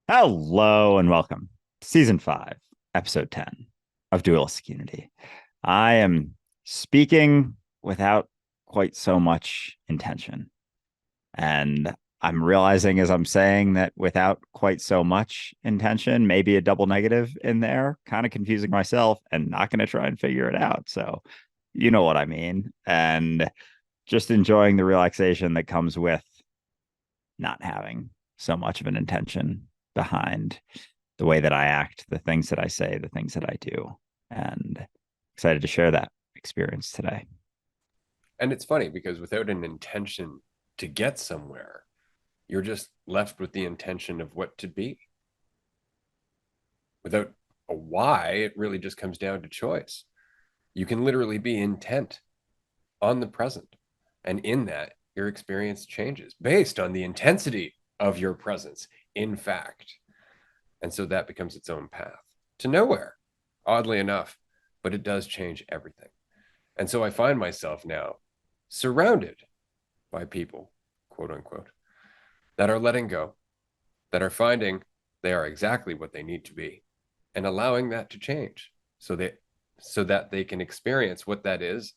Hello and welcome to Season 5, Episode 10 of Dualistic Unity. I am speaking without quite so much intention. And I'm realizing as I'm saying that without quite so much intention, maybe a double negative in there, kind of confusing myself and not going to try and figure it out. So, you know what I mean. And just enjoying the relaxation that comes with not having so much of an intention behind the way that I act, the things that I say, the things that I do. And excited to share that experience today. And it's funny because without an intention to get somewhere, you're just left with the intention of what to be. Without a why, it really just comes down to choice. You can literally be intent on the present. And in that, your experience changes based on the intensity of your presence, in fact. And so that becomes its own path to nowhere, oddly enough, but it does change everything. And so I find myself now surrounded by people, quote unquote, that are letting go, that are finding they are exactly what they need to be and allowing that to change so that they can experience what that is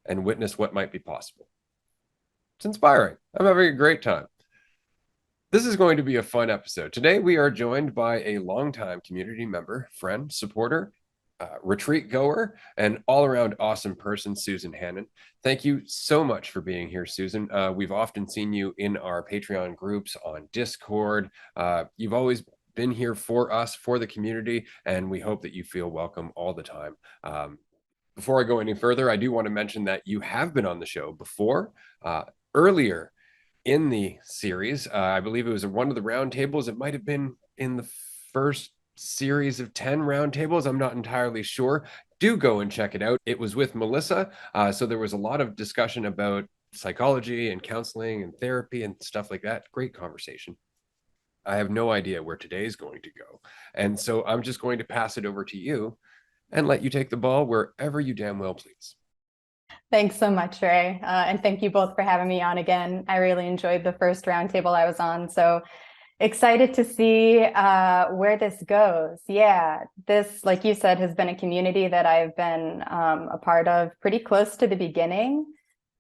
and witness what might be possible. It's inspiring. I'm having a great time. This is going to be a fun episode. Today, we are joined by a longtime community member, friend, supporter, retreat goer, and all around awesome person, Susan Hannan. Thank you so much for being here, Susan. We've often seen you in our Patreon groups on Discord. You've always been here for us, for the community, and we hope that you feel welcome all the time. Before I go any further, I do want to mention that you have been on the show before, earlier in the series. I believe it was one of the roundtables. It might have been in the first series of 10 roundtables. I'm not entirely sure. Do go and check it out. It was with Melissa. So there was a lot of discussion about psychology and counseling and therapy and stuff like that. Great conversation. I have no idea where today is going to go. And so I'm just going to pass it over to you and let you take the ball wherever you damn well please. Thanks so much, Ray. And thank you both for having me on again. I really enjoyed the first roundtable I was on. So excited to see where this goes. Yeah, this, like you said, has been a community that I've been a part of pretty close to the beginning.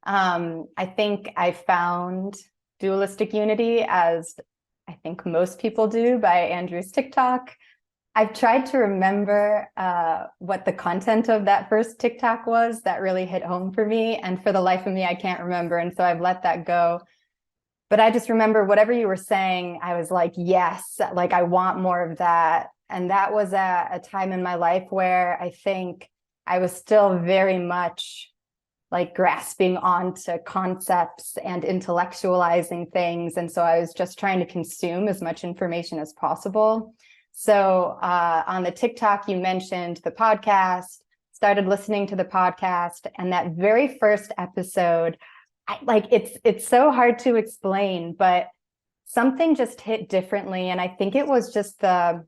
I think I found Dualistic Unity, as I think most people do, by Andrew's TikTok. I've tried to remember what the content of that first TikTok was that really hit home for me. And for the life of me, I can't remember. And so I've let that go. But I just remember whatever you were saying, I was like, yes, like I want more of that. And that was at a time in my life where I think I was still very much like grasping onto concepts and intellectualizing things. And so I was just trying to consume as much information as possible. So on the TikTok, you mentioned the podcast, started listening to the podcast, and that very first episode, it's so hard to explain, but something just hit differently. And I think it was just the,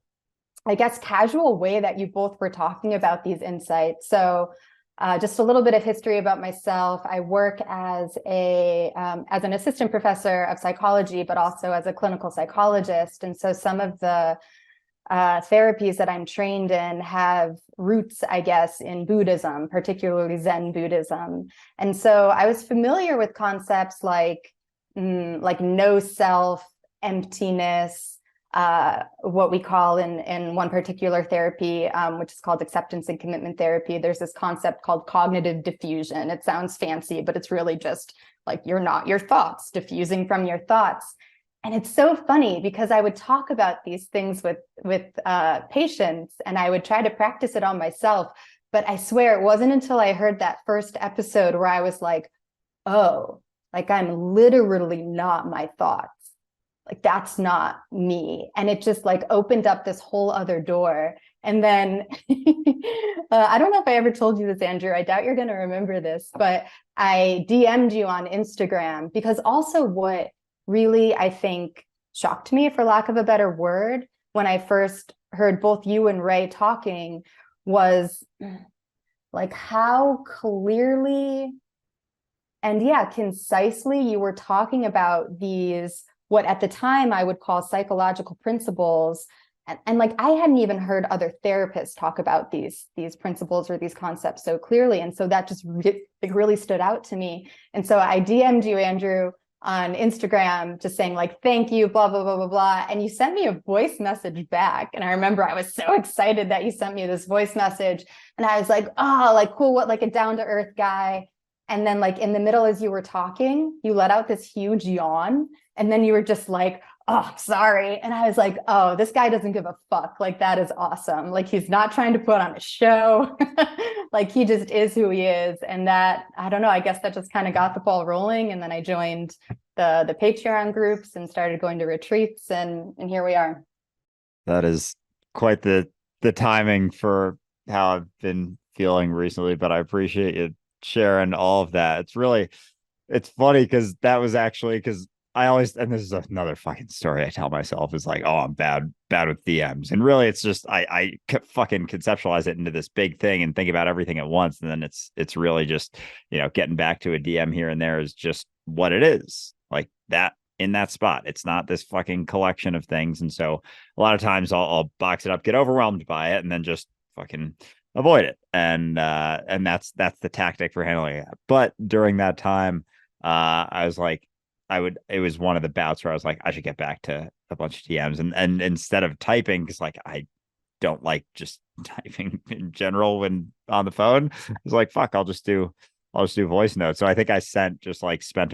I guess, casual way that you both were talking about these insights. So just a little bit of history about myself. I work as an assistant professor of psychology, but also as a clinical psychologist. And so some of the therapies that I'm trained in have roots, I guess, in Buddhism, particularly Zen Buddhism. And so I was familiar with concepts like no self, emptiness, what we call in one particular therapy, which is called acceptance and commitment therapy. There's this concept called cognitive diffusion. It sounds fancy, but it's really just like you're not your thoughts, diffusing from your thoughts. And it's so funny because I would talk about these things with patients, and I would try to practice it on myself. But I swear it wasn't until I heard that first episode where I was like, oh, like I'm literally not my thoughts. Like that's not me. And it just like opened up this whole other door. And then I don't know if I ever told you this, Andrew. I doubt you're going to remember this, but I DM'd you on Instagram because also what really, I think, shocked me, for lack of a better word, when I first heard both you and Ray talking was like how clearly and concisely you were talking about these what at the time I would call psychological principles. And like, I hadn't even heard other therapists talk about these principles or these concepts so clearly. And so that just really stood out to me. And so I DM'd you, Andrew, on Instagram, just saying like, thank you, blah, blah, blah, blah, blah. And you sent me a voice message back. And I remember I was so excited that you sent me this voice message. And I was like, oh, like, cool, what, like a down-to-earth guy. And then like in the middle, as you were talking, you let out this huge yawn. And then you were just like, oh, sorry. And I was like, oh, this guy doesn't give a fuck. Like, that is awesome. Like, he's not trying to put on a show. Like, he just is who he is. And that, I don't know, I guess that just kind of got the ball rolling. And then I joined the Patreon groups and started going to retreats, and here we are. That is Quite the timing for how I've been feeling recently, but I appreciate you sharing all of that. It's funny because that was actually, because I always, and this is another fucking story I tell myself, is like, oh, I'm bad with DMs. And really it's just, I fucking conceptualize it into this big thing and think about everything at once. And then it's really just, getting back to a DM here and there is just what it is, like that, in that spot. It's not this fucking collection of things. And so a lot of times I'll box it up, get overwhelmed by it, and then just fucking avoid it. And that's the tactic for handling it. But during that time, I was like, it was one of the bouts where I was like, I should get back to a bunch of DMs, and instead of typing, because like I don't like just typing in general when on the phone, I was like, fuck, I'll just do voice notes. So I think I spent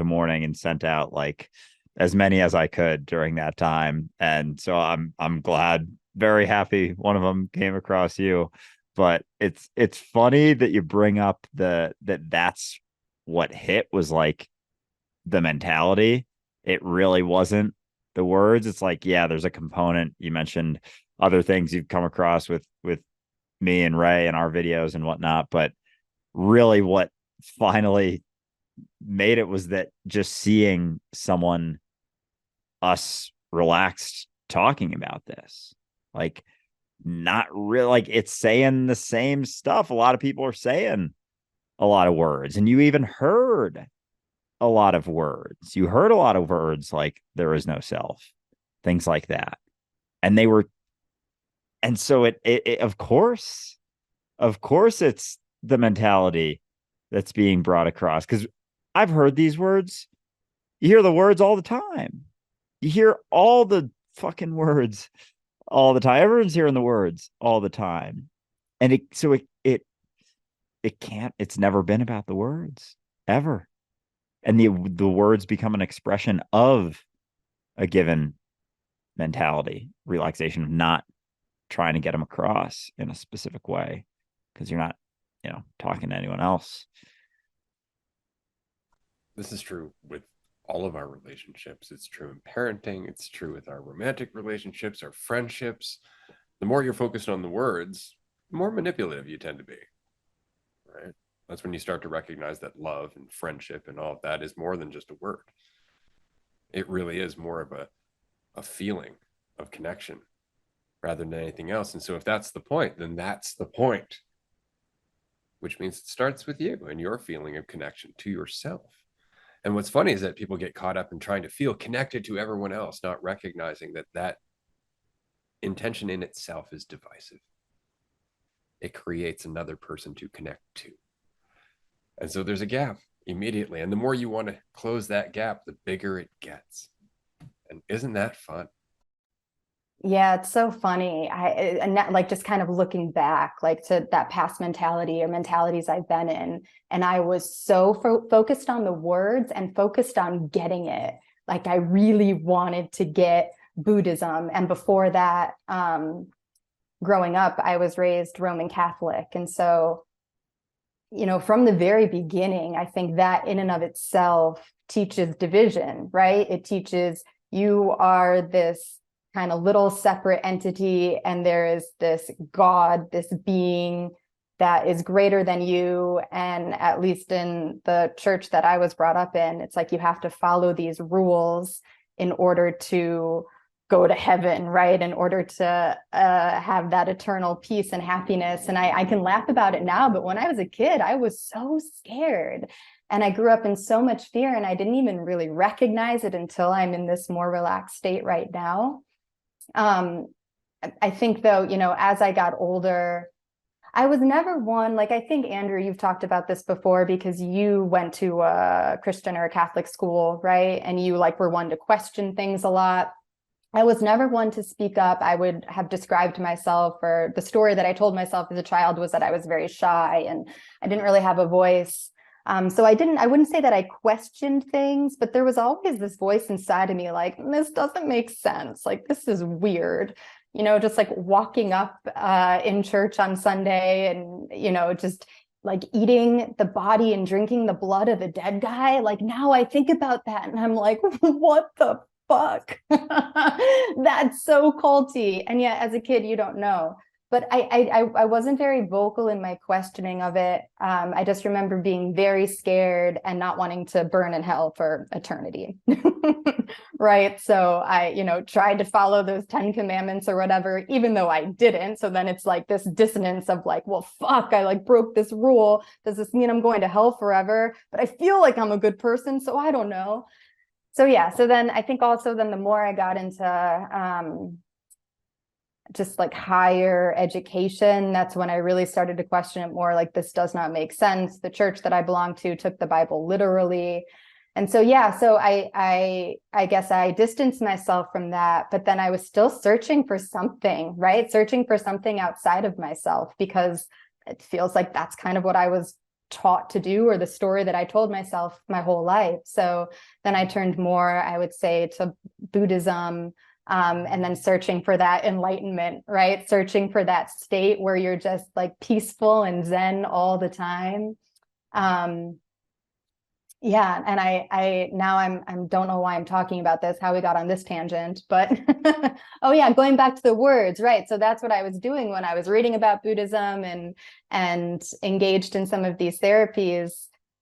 a morning and sent out like as many as I could during that time. And so I'm glad, very happy one of them came across you. But it's funny that you bring up that's what hit, was like the mentality. It really wasn't the words. It's like, yeah, there's a component. You mentioned other things you've come across with me and Ray and our videos and whatnot, but really what finally made it was that just seeing us relaxed talking about this, like, not really, like, it's saying the same stuff. A lot of people are saying a lot of words, and you even heard a lot of words. You heard a lot of words like there is no self, things like that. And so it of course it's the mentality that's being brought across, because I've heard these words. You hear the words all the time. You hear all the fucking words all the time. Everyone's hearing the words all the time. And it's never been about the words ever. And the words become an expression of a given mentality, relaxation, of not trying to get them across in a specific way, because you're not, talking to anyone else. This is true with all of our relationships. It's true in parenting. It's true with our romantic relationships, our friendships. The more you're focused on the words, the more manipulative you tend to be, right? That's when you start to recognize that love and friendship and all of that is more than just a word. It really is more of a feeling of connection rather than anything else. And so if that's the point, then that's the point, which means it starts with you and your feeling of connection to yourself. And what's funny is that people get caught up in trying to feel connected to everyone else, not recognizing that intention in itself is divisive. It creates another person to connect to. And so there's a gap immediately. And the more you want to close that gap, the bigger it gets. And isn't that fun? Yeah, it's so funny. And that, like, just kind of looking back, like, to that past mentality or mentalities I've been in, and I was so focused on the words and focused on getting it. Like, I really wanted to get Buddhism. And before that, growing up, I was raised Roman Catholic. And so, from the very beginning, I think that in and of itself teaches division, right? It teaches you are this kind of little separate entity, and there is this God, this being that is greater than you. And at least in the church that I was brought up in, it's like you have to follow these rules in order to go to heaven, right? In order to have that eternal peace and happiness. And I can laugh about it now, but when I was a kid, I was so scared. And I grew up in so much fear, and I didn't even really recognize it until I'm in this more relaxed state right now. I think, though, as I got older, I was never one, like, I think, Andrew, you've talked about this before because you went to a Christian or a Catholic school, right? And you were one to question things a lot. I was never one to speak up. I would have described myself, or the story that I told myself as a child was that I was very shy and I didn't really have a voice. So I wouldn't say that I questioned things, but there was always this voice inside of me, like, this doesn't make sense. Like, this is weird. Just walking up in church on Sunday and, just eating the body and drinking the blood of a dead guy. Like, now I think about that and I'm like, what the fuck? That's so culty. And yet as a kid, you don't know. But I wasn't very vocal in my questioning of it. I just remember being very scared and not wanting to burn in hell for eternity. Right. So I, tried to follow those 10 commandments or whatever, even though I didn't. So then it's this dissonance of well, fuck, I broke this rule. Does this mean I'm going to hell forever? But I feel like I'm a good person, so I don't know. So yeah, so then I think also then the more I got into just higher education, that's when I really started to question it more, this does not make sense. The church that I belonged to took the Bible literally. And so, yeah, so I guess I distanced myself from that, but then I was still searching for something, right? Searching for something outside of myself, because it feels like that's kind of what I was taught to do, or the story that I told myself my whole life. So then I turned more, I would say, to Buddhism, and then searching for that enlightenment, right? Searching for that state where you're just peaceful and Zen all the time. Yeah, and I now I'm don't know why I'm talking about this, how we got on this tangent, but oh yeah, going back to the words, right? So that's what I was doing when I was reading about Buddhism and engaged in some of these therapies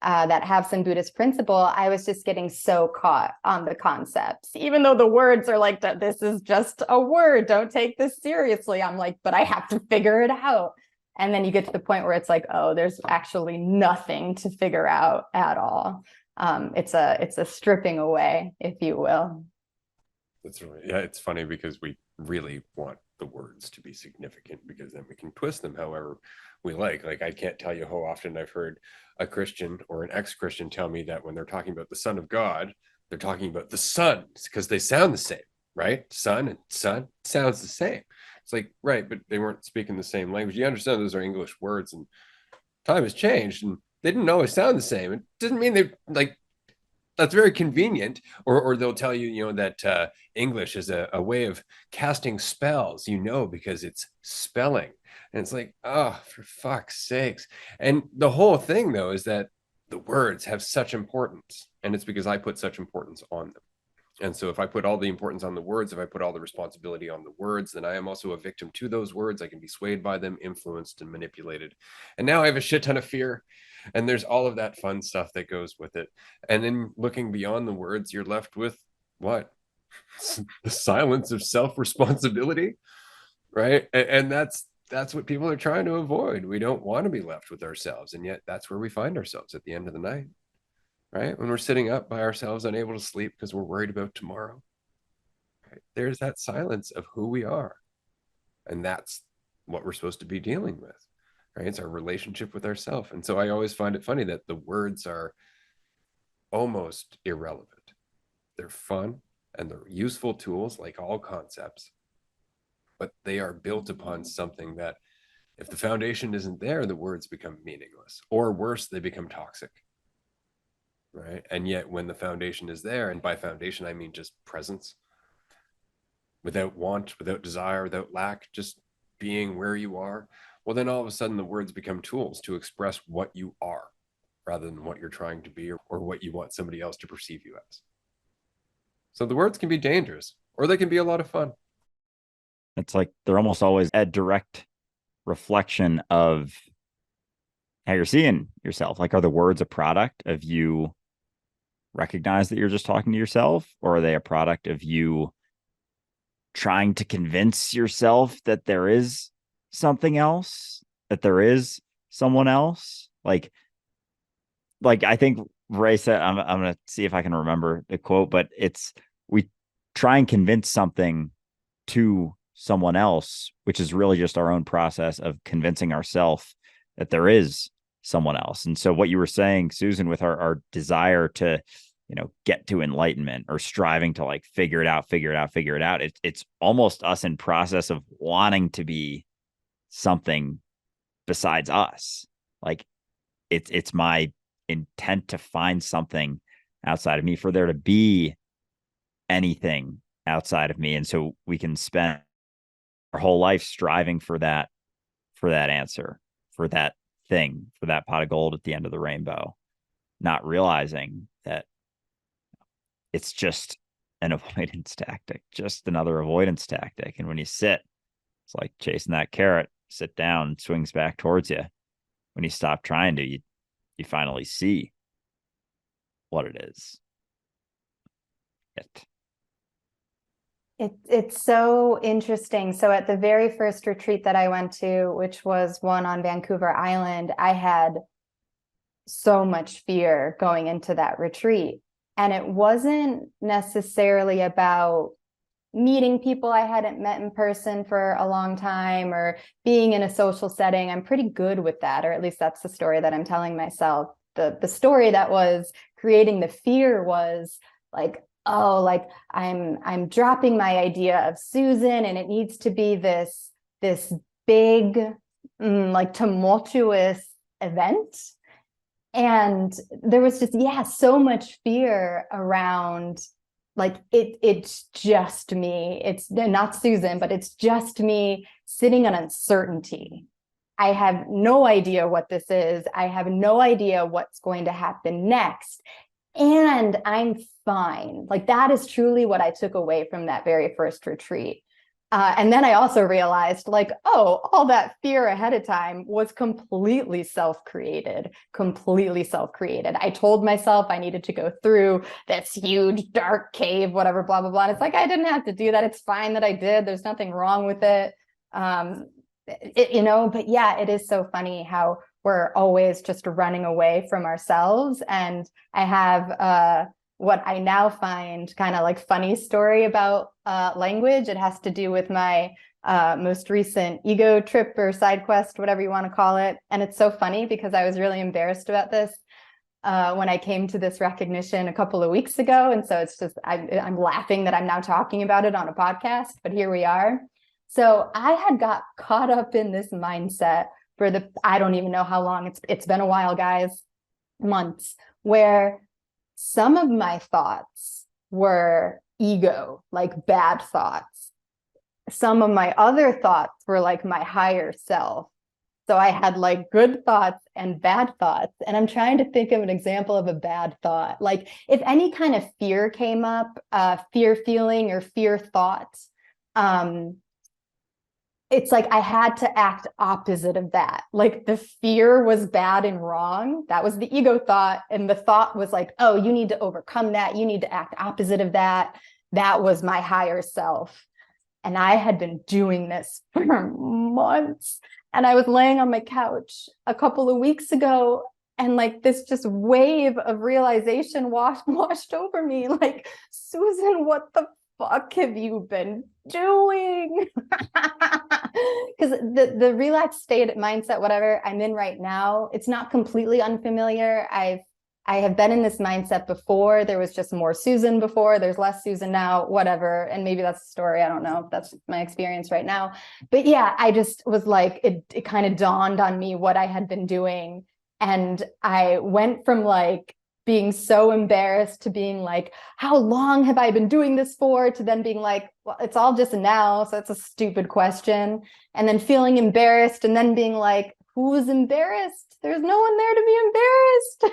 that have some Buddhist principle. I was just getting so caught on the concepts, even though the words are this is just a word, don't take this seriously. I'm but I have to figure it out. And then you get to the point where it's oh, there's actually nothing to figure out at all. It's a stripping away, if you will. That's right. Yeah, it's funny because we really want the words to be significant, because then we can twist them however we like. I can't tell you how often I've heard a Christian or an ex-Christian tell me that when they're talking about the Son of God, they're talking about the sun, because they sound the same, right? Son and son sounds the same. It's right, but they weren't speaking the same language. You understand those are English words, and time has changed, and they didn't always sound the same. It doesn't mean they that's very convenient. Or they'll tell you, that English is a way of casting spells, because it's spelling. And it's oh, for fuck's sakes. And the whole thing, though, is that the words have such importance, and it's because I put such importance on them. And so if I put all the importance on the words, if I put all the responsibility on the words, then I am also a victim to those words. I can be swayed by them, influenced and manipulated. And now I have a shit ton of fear. And there's all of that fun stuff that goes with it. And then looking beyond the words, you're left with what? The silence of self-responsibility, right? And that's what people are trying to avoid. We don't want to be left with ourselves. And yet that's where we find ourselves at the end of the night. Right? When we're sitting up by ourselves, unable to sleep because we're worried about tomorrow. Right? There's that silence of who we are. And that's what we're supposed to be dealing with. Right? It's our relationship with ourselves. And so I always find it funny that the words are almost irrelevant. They're fun and they're useful tools, like all concepts, but they are built upon something that, if the foundation isn't there, the words become meaningless, or worse, they become toxic. Right? And yet when the foundation is there, and by foundation I mean just presence, without want, without desire, without lack, just being where you are, well, then all of a sudden the words become tools to express what you are, rather than what you're trying to be, or what you want somebody else to perceive you as. So the words can be dangerous, or they can be a lot of fun. It's they're almost always a direct reflection of how you're seeing yourself. Are the words a product of you recognize that you're just talking to yourself, or are they a product of you trying to convince yourself that there is something else, that there is someone else? I think Ray said, I'm going to see if I can remember the quote, but it's, we try and convince something to someone else, which is really just our own process of convincing ourselves that there is someone else. And so what you were saying, Susan, with our desire to, get to enlightenment or striving to like figure it out, it's almost us in process of wanting to be something besides us. Like it's my intent to find something outside of me, for there to be anything outside of me. And so we can spend our whole life striving for that answer, for that thing, for that pot of gold at the end of the rainbow, not realizing that it's just an avoidance tactic, just another avoidance tactic. And when you sit, it's like chasing that carrot, sit down, swings back towards you. When you stop trying to, you finally see what it is. It's so interesting. So at the very first retreat that I went to, which was one on Vancouver Island, I had so much fear going into that retreat. And it wasn't necessarily about meeting people I hadn't met in person for a long time or being in a social setting. I'm pretty good with that, or at least that's the story that I'm telling myself. The story that was creating the fear was like, oh, like I'm dropping my idea of Susan, and it needs to be this big, like tumultuous event. And there was just, so much fear around, like, it's just me. It's not Susan, but it's just me sitting on uncertainty. I have no idea what this is. I have no idea what's going to happen next. And I'm fine. Like, that is truly what I took away from that very first retreat. And then I also realized, like, oh, all that fear ahead of time was completely self-created. I told myself I needed to go through this huge dark cave, whatever, blah, blah, blah. And it's like, I didn't have to do that. It's fine that I did. There's nothing wrong with it. But yeah, it is so funny how we're always just running away from ourselves. And I have what I now find kind of like funny story about language. It has to do with my most recent ego trip or side quest, whatever you want to call it. And it's so funny because I was really embarrassed about this when I came to this recognition a couple of weeks ago. And so it's just, I'm laughing that I'm now talking about it on a podcast, but here we are. So I had got caught up in this mindset for I don't even know how long, it's been a while, guys, months, where some of my thoughts were ego, like bad thoughts. Some of my other thoughts were like my higher self. So I had like good thoughts and bad thoughts. And I'm trying to think of an example of a bad thought. Like if any kind of fear came up, fear feeling or fear thoughts, it's like I had to act opposite of that. Like the fear was bad and wrong. That was the ego thought. And the thought was like, oh, you need to overcome that. You need to act opposite of that. That was my higher self. And I had been doing this for months. And I was laying on my couch a couple of weeks ago, and like this just wave of realization washed over me. Like, Susan, what the fuck have you been doing? Because the relaxed state, mindset, whatever I'm in right now, it's not completely unfamiliar. I have been in this mindset before. There was just more Susan before. There's less Susan now, whatever. And maybe that's the story. I don't know. That's my experience right now. But yeah, I just was like, it kind of dawned on me what I had been doing. And I went from like being so embarrassed to being like, how long have I been doing this for? To then being like, well, it's all just now. So it's a stupid question. And then feeling embarrassed and then being like, who's embarrassed? There's no one there to be embarrassed.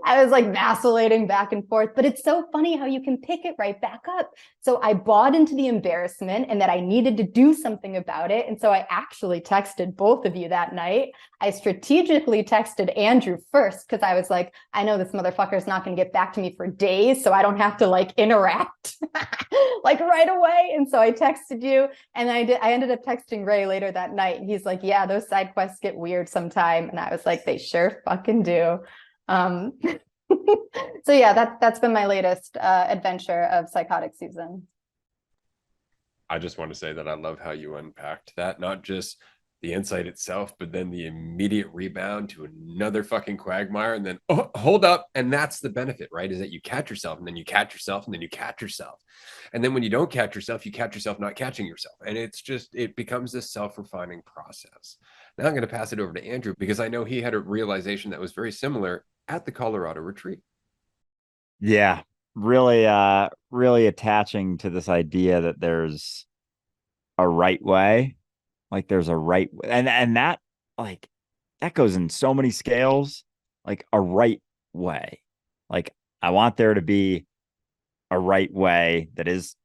I was like vacillating back and forth, but it's so funny how you can pick it right back up. So I bought into the embarrassment and that I needed to do something about it. And so I actually texted both of you that night. I strategically texted Andrew first because I was like, I know this motherfucker's not going to get back to me for days, so I don't have to like interact like right away. And so I texted you, and I ended up texting Ray later that night. And he's like, yeah, those side quests get weird sometime. And I was like, they sure fucking do. So yeah, that's been my latest adventure of psychotic Susan. I just want to say that I love how you unpacked that, not just the insight itself, but then the immediate rebound to another fucking quagmire. And then, oh, hold up. And that's the benefit, right? Is that you catch yourself and then you catch yourself and then you catch yourself. And then when you don't catch yourself, you catch yourself not catching yourself. And it's just, it becomes this self-refining process. Now I'm going to pass it over to Andrew because I know he had a realization that was very similar at the Colorado retreat. Yeah, really attaching to this idea that there's a right way. Like there's a right, and that, like, that goes in so many scales. Like a right way. Like I want there to be a right way that is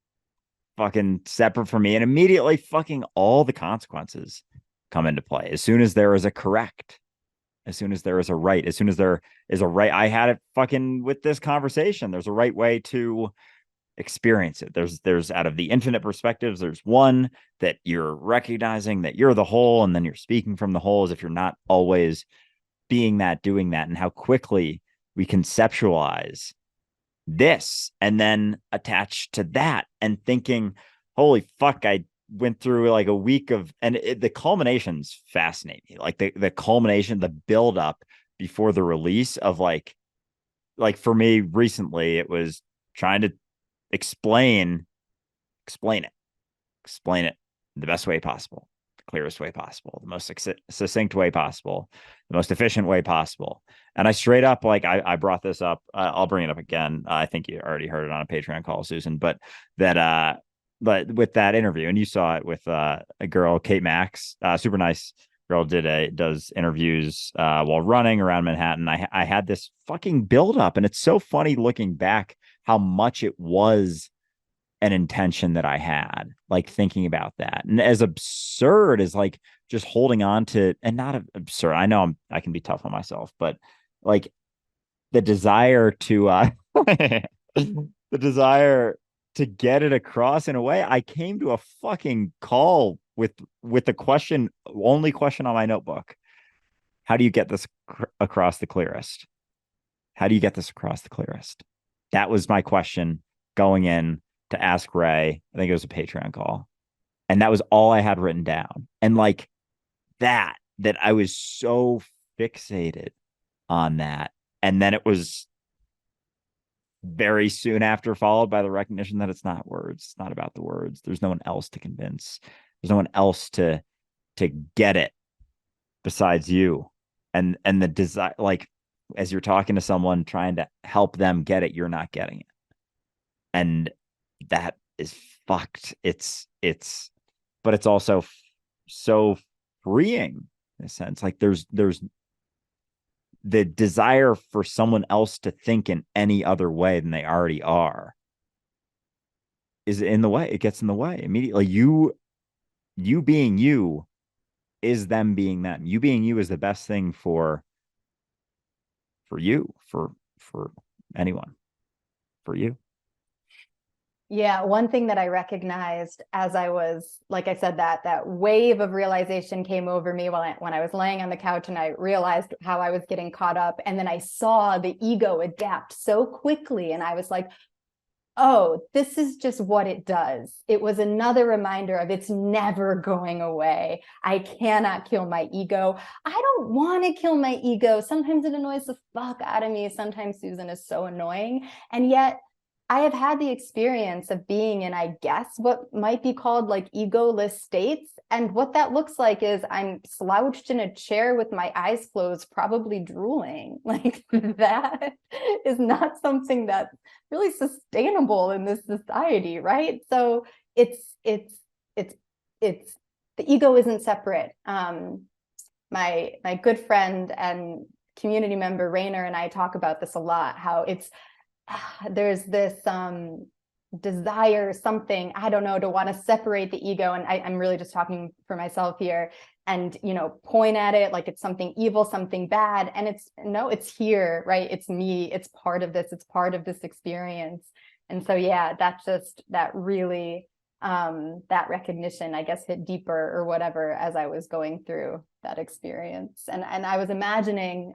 fucking separate from me, and immediately fucking all the consequences come into play. As soon as there is a correct, as soon as there is a right, as soon as there is a right, I had it fucking with this conversation. There's a right way to experience it. There's out of the infinite perspectives, there's one that you're recognizing that you're the whole, and then you're speaking from the whole as if you're not always being that, doing that, and how quickly we conceptualize this and then attach to that and thinking, holy fuck, I went through like a week of, and the culminations fascinate me. Like the culmination, the build up before the release of like for me recently, it was trying to explain it the best way possible, the clearest way possible, the most succinct way possible, the most efficient way possible. And I straight up, like, I brought this up. I'll bring it up again. I think you already heard it on a Patreon call, Susan, but with that interview, and you saw it with a girl, Kate Max, super nice girl, does interviews while running around Manhattan. I had this fucking build up, and it's so funny looking back how much it was an intention that I had, like thinking about that. And as absurd as like just holding on to, and not absurd, I know I can be tough on myself, but like the desire to the desire to get it across in a way, I came to a fucking call with the question, only question on my notebook. How do you get this across the clearest? How do you get this across the clearest? That was my question going in to ask Ray. I think it was a Patreon call. And that was all I had written down. And like that I was so fixated on that. And then it was very soon after followed by the recognition that it's not words. It's not about the words. There's no one else to convince. There's no one else to get it besides you. And the desire, like, as you're talking to someone trying to help them get it, you're not getting it. And that is fucked. But it's also so freeing in a sense. Like there's the desire for someone else to think in any other way than they already are is in the way. It gets in the way immediately. You being you is them being them. You being you is the best thing for you, for anyone, for you. Yeah, one thing that I recognized as I was, like I said, that wave of realization came over me when I was laying on the couch, and I realized how I was getting caught up. And then I saw the ego adapt so quickly, and I was like, oh, this is just what it does. It was another reminder of it's never going away. I cannot kill my ego. I don't want to kill my ego. Sometimes it annoys the fuck out of me. Sometimes Susan is so annoying. And yet I have had the experience of being in, I guess, what might be called like egoless states. And what that looks like is I'm slouched in a chair with my eyes closed, probably drooling. Like that is not something that's really sustainable in this society, right? So it's the ego isn't separate. My good friend and community member Rainer and I talk about this a lot, how there's this desire, something, I don't know, to want to separate the ego. And I'm really just talking for myself here, and, point at it like it's something evil, something bad. And it's here, right? It's me. It's part of this. It's part of this experience. And so, yeah, that really that recognition, I guess, hit deeper or whatever as I was going through that experience. And I was imagining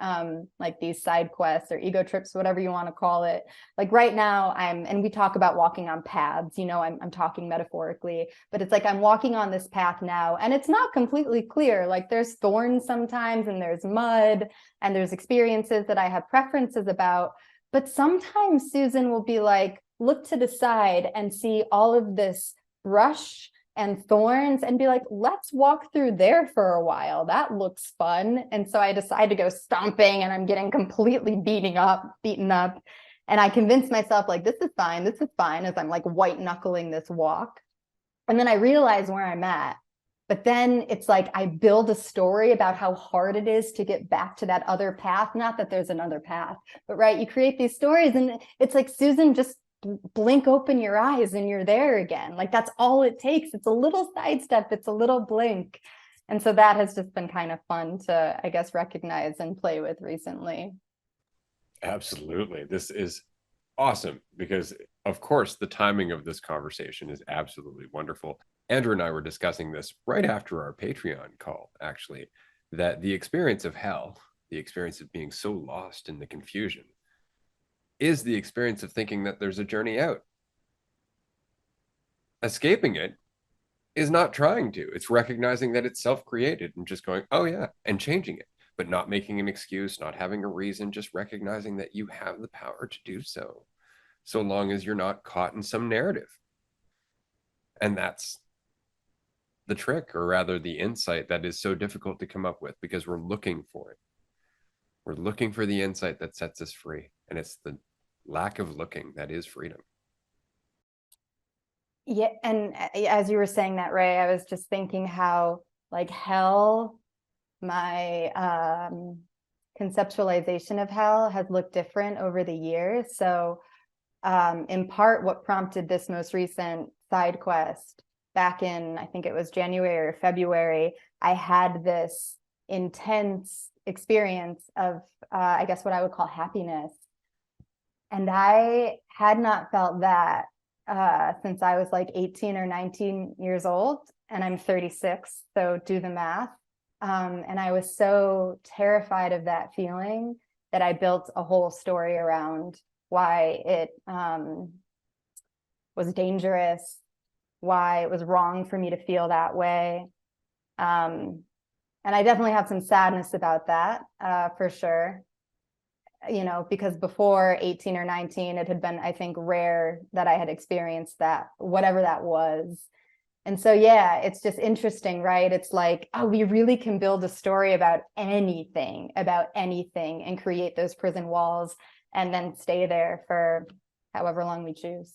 like these side quests or ego trips, whatever you want to call it. Like right now and we talk about walking on paths, I'm talking metaphorically, but it's like I'm walking on this path now and it's not completely clear. Like there's thorns sometimes and there's mud and there's experiences that I have preferences about. But sometimes Susan will be like, look to the side and see all of this brush and thorns and be like, let's walk through there for a while. That looks fun. And so I decide to go stomping and I'm getting completely beaten up. And I convince myself like, this is fine as I'm like white knuckling this walk. And then I realize where I'm at. But then it's like I build a story about how hard it is to get back to that other path. Not that there's another path, but right, you create these stories and it's like, Susan, just blink open your eyes and you're there again. Like that's all it takes. It's a little sidestep, it's a little blink. And so that has just been kind of fun to, I guess, recognize and play with recently. Absolutely. This is awesome because, of course, the timing of this conversation is absolutely wonderful. Andrew and I were discussing this right after our Patreon call, actually, that the experience of hell, the experience of being so lost in the confusion, is the experience of thinking that there's a journey out. Escaping it is not trying to. It's recognizing that it's self-created and just going, oh yeah, and changing it, but not making an excuse, not having a reason, just recognizing that you have the power to do so, so long as you're not caught in some narrative. And that's the trick, or rather the insight that is so difficult to come up with because we're looking for it. We're looking for the insight that sets us free. And it's the lack of looking that is freedom. Yeah. And as you were saying that, Ray, I was just thinking how like hell, my conceptualization of hell has looked different over the years. So in part, what prompted this most recent side quest back in, I think it was January or February, I had this intense experience of, I guess, what I would call happiness. And I had not felt that since I was like 18 or 19 years old, and I'm 36, so do the math. And I was so terrified of that feeling that I built a whole story around why it was dangerous, why it was wrong for me to feel that way. And I definitely have some sadness about that, for sure. Because before 18 or 19, it had been, I think, rare that I had experienced that, whatever that was. And so, yeah, it's just interesting, right? It's like, oh, we really can build a story about anything, and create those prison walls and then stay there for however long we choose.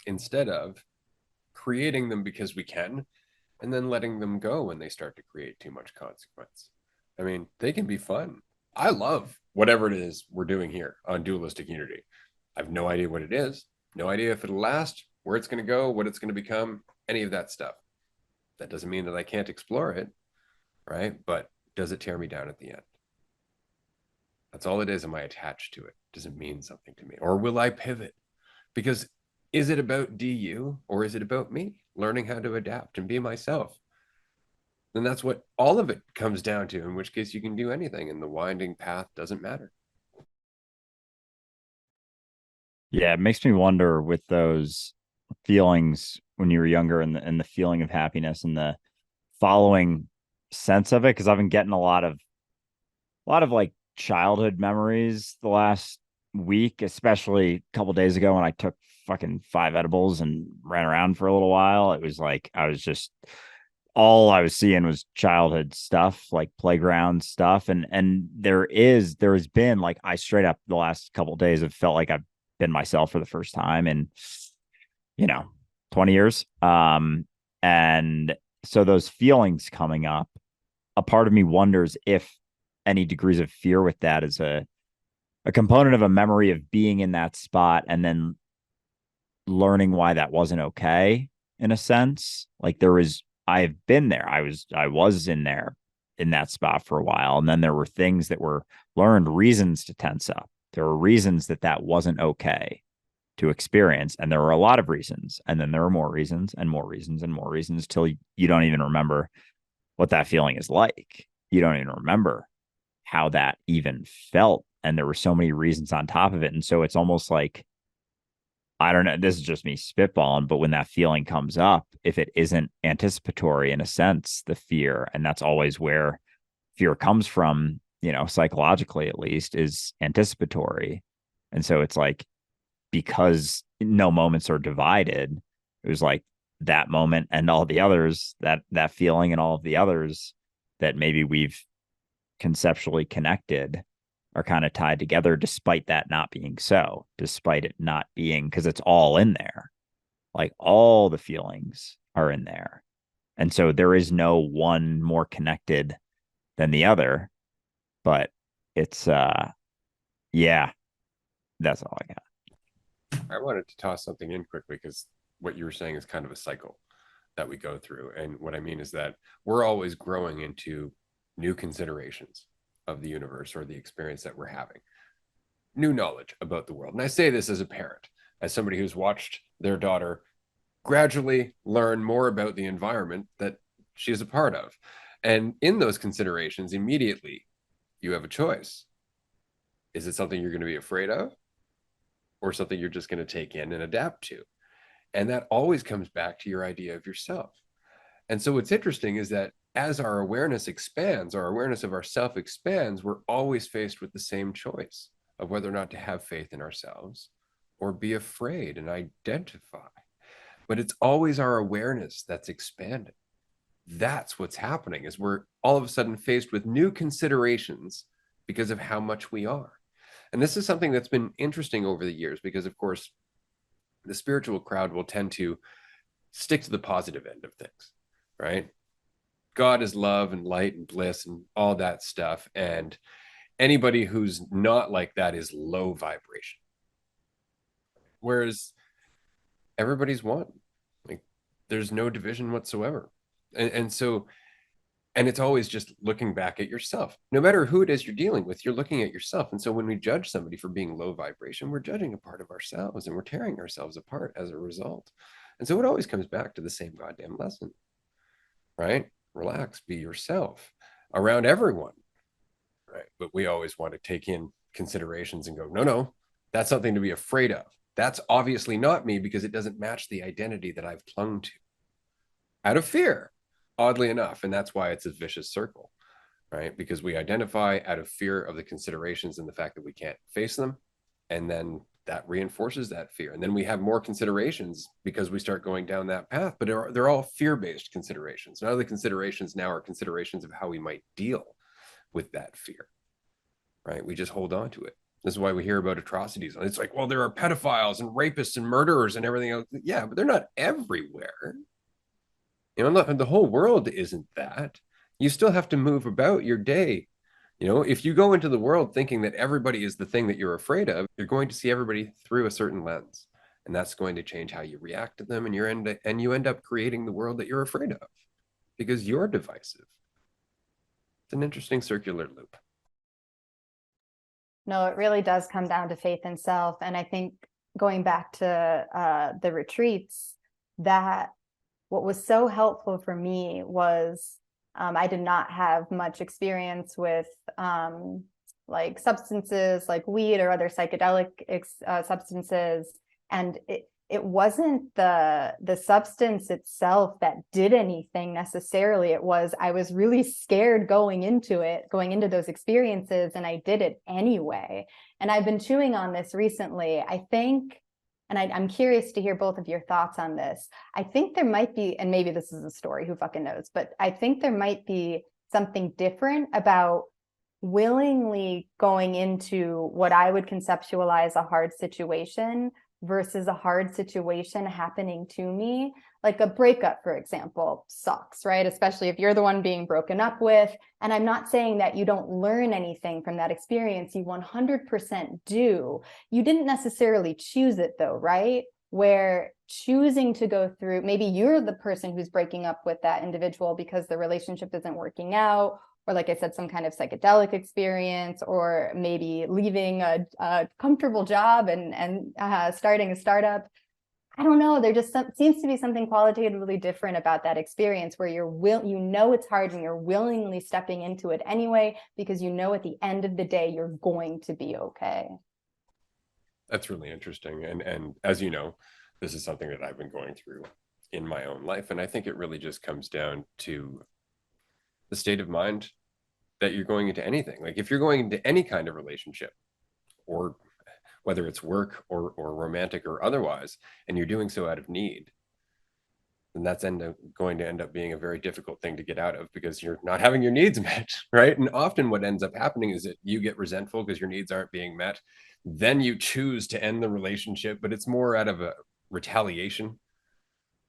Instead of creating them because we can, and then letting them go when they start to create too much consequence. I mean, they can be fun. I love whatever it is we're doing here on Dualistic Unity. I have no idea what it is, no idea if it'll last, where it's going to go, what it's going to become, any of that stuff. That doesn't mean that I can't explore it, right? But does it tear me down at the end? That's all it is. Am I attached to it? Does it mean something to me? Or will I pivot? Because is it about DU or is it about me learning how to adapt and be myself? Then that's what all of it comes down to, in which case you can do anything and the winding path doesn't matter. Yeah, it makes me wonder with those feelings when you were younger and the feeling of happiness and the following sense of it, because I've been getting a lot of like childhood memories the last week, especially a couple days ago when I took fucking 5 edibles and ran around for a little while. It was like all I was seeing was childhood stuff, like playground stuff. And there has been like, I straight up the last couple of days have felt like I've been myself for the first time in 20 years. And so those feelings coming up, a part of me wonders if any degrees of fear with that is a component of a memory of being in that spot and then learning why that wasn't okay, in a sense. Like I've been there. I was in there in that spot for a while. And then there were things that were learned, reasons to tense up. There were reasons that wasn't okay. to experience. And there were a lot of reasons. And then there were more reasons and more reasons and more reasons till you don't even remember what that feeling is like. You don't even remember how that even felt. And there were so many reasons on top of it. And so it's almost like, I don't know, this is just me spitballing, but when that feeling comes up, if it isn't anticipatory in a sense, the fear, and that's always where fear comes from, psychologically at least, is anticipatory. And so it's like, because no moments are divided, it was like that moment and all the others, that feeling and all of the others that maybe we've conceptually connected are kind of tied together, despite that not being so, despite it not being, because it's all in there. Like all the feelings are in there. And so there is no one more connected than the other, but it's, yeah, that's all I got. I wanted to toss something in quickly because what you were saying is kind of a cycle that we go through. And what I mean is that we're always growing into new considerations of the universe or the experience that we're having, new knowledge about the world. And I say this as a parent, as somebody who's watched their daughter gradually learn more about the environment that she is a part of. And in those considerations, immediately you have a choice. Is it something you're going to be afraid of, or something you're just going to take in and adapt to? And that always comes back to your idea of yourself. And so what's interesting is that as our awareness expands, our awareness of ourself expands, we're always faced with the same choice of whether or not to have faith in ourselves or be afraid and identify. But it's always our awareness that's expanding. That's what's happening, is we're all of a sudden faced with new considerations because of how much we are. And this is something that's been interesting over the years, because of course, the spiritual crowd will tend to stick to the positive end of things, right? God is love and light and bliss and all that stuff. And anybody who's not like that is low vibration. Whereas everybody's one. Like there's no division whatsoever. And so, and it's always just looking back at yourself. No matter who it is you're dealing with, you're looking at yourself. And so when we judge somebody for being low vibration, we're judging a part of ourselves, and we're tearing ourselves apart as a result. And so it always comes back to the same goddamn lesson, right? Relax, be yourself around everyone, right? But we always want to take in considerations and go, no, that's something to be afraid of. That's obviously not me because it doesn't match the identity that I've clung to out of fear, oddly enough. And that's why it's a vicious circle, right? Because we identify out of fear of the considerations and the fact that we can't face them. And then that reinforces that fear. And then we have more considerations because we start going down that path, but they're all fear-based considerations. None of the considerations now are considerations of how we might deal with that fear, right? We just hold on to it. This is why we hear about atrocities. It's like, well, there are pedophiles and rapists and murderers and everything else. Yeah, but they're not everywhere. The whole world isn't that. You still have to move about your day. If you go into the world thinking that everybody is the thing that you're afraid of, you're going to see everybody through a certain lens. And that's going to change how you react to them. And you end up creating the world that you're afraid of because you're divisive. It's an interesting circular loop. No, it really does come down to faith in self. And I think going back to the retreats, that what was so helpful for me was I did not have much experience with like substances like weed or other psychedelic substances. And it wasn't the substance itself that did anything necessarily. It was, I was really scared going into those experiences, and I did it anyway. And I've been chewing on this recently. I think, and I'm curious to hear both of your thoughts on this. I think there might be, and maybe this is a story, who fucking knows, but I think there might be something different about willingly going into what I would conceptualize a hard situation versus a hard situation happening to me. Like a breakup, for example, sucks, right? Especially if you're the one being broken up with. And I'm not saying that you don't learn anything from that experience. You 100% do. You didn't necessarily choose it though, right? Where choosing to go through, maybe you're the person who's breaking up with that individual because the relationship isn't working out, or like I said, some kind of psychedelic experience, or maybe leaving a comfortable job and starting a startup. I don't know. There just seems to be something qualitatively different about that experience where you know it's hard and you're willingly stepping into it anyway, because you know at the end of the day, you're going to be okay. That's really interesting. And as you know, this is something that I've been going through in my own life. And I think it really just comes down to the state of mind that you're going into anything. Like if you're going into any kind of relationship, or whether it's work or romantic or otherwise, and you're doing so out of need, then that's going to end up being a very difficult thing to get out of, because you're not having your needs met, right? And often what ends up happening is that you get resentful because your needs aren't being met. Then you choose to end the relationship, but it's more out of a retaliation,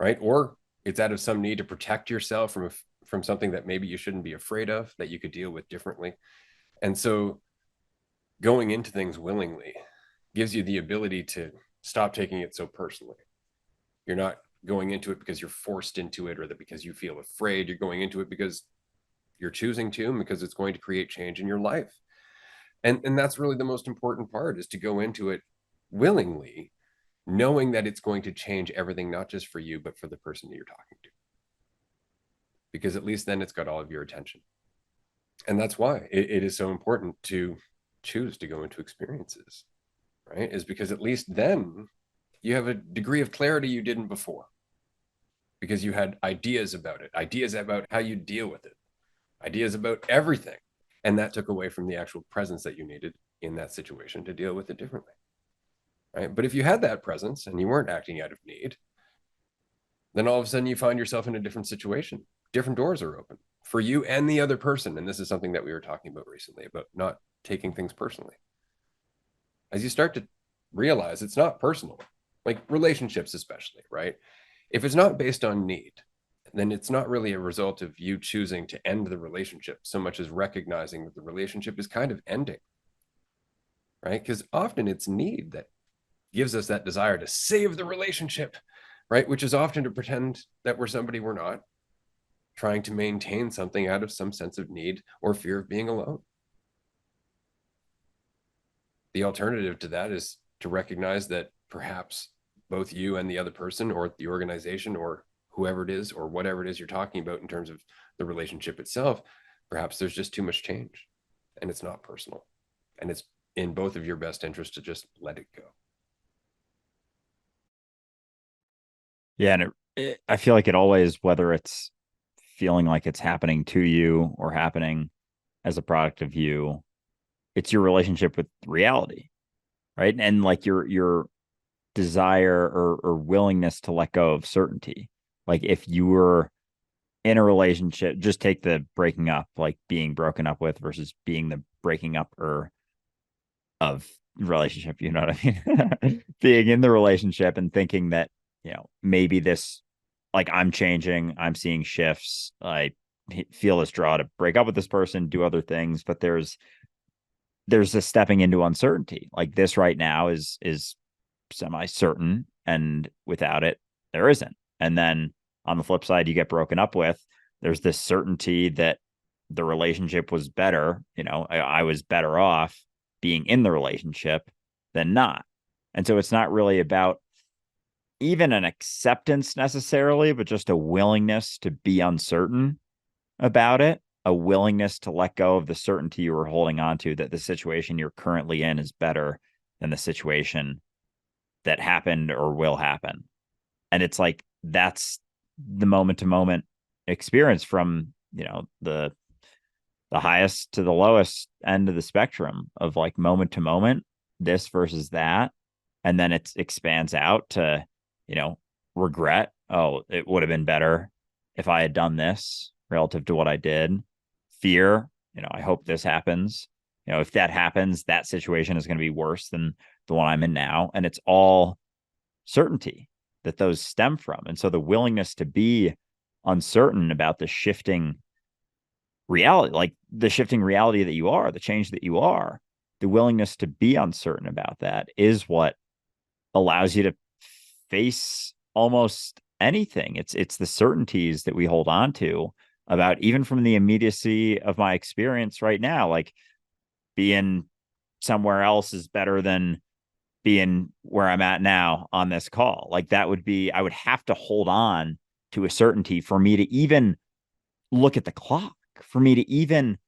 right? Or it's out of some need to protect yourself from something that maybe you shouldn't be afraid of, that you could deal with differently. And so going into things willingly gives you the ability to stop taking it so personally. You're not going into it because you're forced into it, or that because you feel afraid. You're going into it because you're choosing to, and because it's going to create change in your life. And that's really the most important part, is to go into it willingly, knowing that it's going to change everything, not just for you, but for the person that you're talking to. Because at least then it's got all of your attention. And that's why it is so important to choose to go into experiences, right? Is because at least then you have a degree of clarity you didn't before, because you had ideas about it, ideas about how you deal with it, ideas about everything. And that took away from the actual presence that you needed in that situation to deal with it differently, right? But if you had that presence and you weren't acting out of need, then all of a sudden you find yourself in a different situation. Different doors are open for you and the other person. And this is something that we were talking about recently, about not taking things personally. As you start to realize it's not personal, like relationships especially, right? If it's not based on need, then it's not really a result of you choosing to end the relationship so much as recognizing that the relationship is kind of ending, right? Because often it's need that gives us that desire to save the relationship, right? Which is often to pretend that we're somebody we're not, trying to maintain something out of some sense of need or fear of being alone. The alternative to that is to recognize that perhaps both you and the other person, or the organization, or whoever it is, or whatever it is you're talking about in terms of the relationship itself, perhaps there's just too much change and it's not personal. And it's in both of your best interest to just let it go. Yeah. And I feel like it always, whether it's feeling like it's happening to you or happening as a product of you, it's your relationship with reality, right? And like your desire or willingness to let go of certainty. Like if you were in a relationship, just take the breaking up, like being broken up with versus being the breaking up or of relationship, you know what I mean? Being in the relationship and thinking that, maybe this, like I'm changing, I'm seeing shifts, I feel this draw to break up with this person, do other things, but there's this stepping into uncertainty. Like this right now is semi-certain, and without it, there isn't. And then on the flip side, you get broken up with, there's this certainty that the relationship was better. I was better off being in the relationship than not. And so it's not really about even an acceptance necessarily, but just a willingness to be uncertain about it, a willingness to let go of the certainty you were holding on to, that the situation you're currently in is better than the situation that happened or will happen. And it's like, that's the moment to moment experience from, the highest to the lowest end of the spectrum of like moment to moment, this versus that. And then it expands out to, regret. Oh, it would have been better if I had done this relative to what I did. Fear, I hope this happens. If that happens, that situation is going to be worse than the one I'm in now. And it's all certainty that those stem from. And so the willingness to be uncertain about the shifting reality, like the shifting reality that you are, the change that you are, the willingness to be uncertain about that is what allows you to face almost anything. It's the certainties that we hold on to about, even from the immediacy of my experience right now. Like, being somewhere else is better than being where I'm at now on this call. Like, that would be, I would have to hold on to a certainty for me to even look at the clock, for me to even,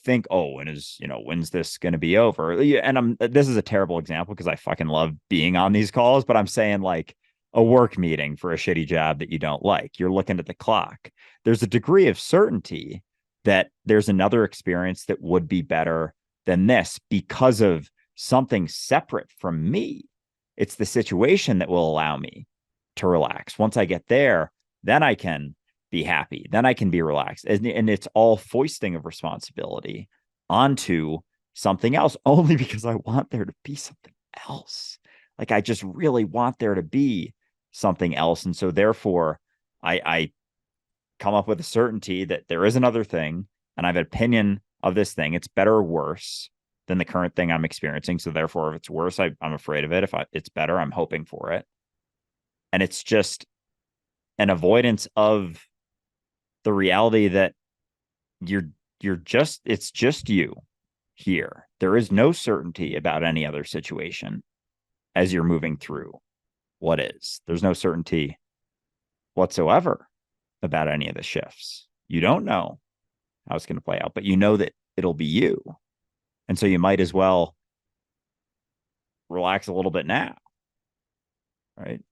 think, oh, when's this going to be over? And this is a terrible example because I fucking love being on these calls, but I'm saying, like, a work meeting for a shitty job that you don't like. You're looking at the clock. There's a degree of certainty that there's another experience that would be better than this because of something separate from me. It's the situation that will allow me to relax. Once I get there, then I can be happy. Then I can be relaxed. And it's all foisting of responsibility onto something else, only because I want there to be something else. Like, I just really want there to be something else. And so therefore I come up with a certainty that there is another thing, and I have an opinion of this thing. It's better or worse than the current thing I'm experiencing. So therefore, if it's worse, I'm afraid of it. If it's better, I'm hoping for it. And it's just an avoidance of the reality that it's just you here. There is no certainty about any other situation as you're moving through what is. There's no certainty whatsoever about any of the shifts. You don't know how it's going to play out, but you know that it'll be you. And so you might as well relax a little bit now. Right.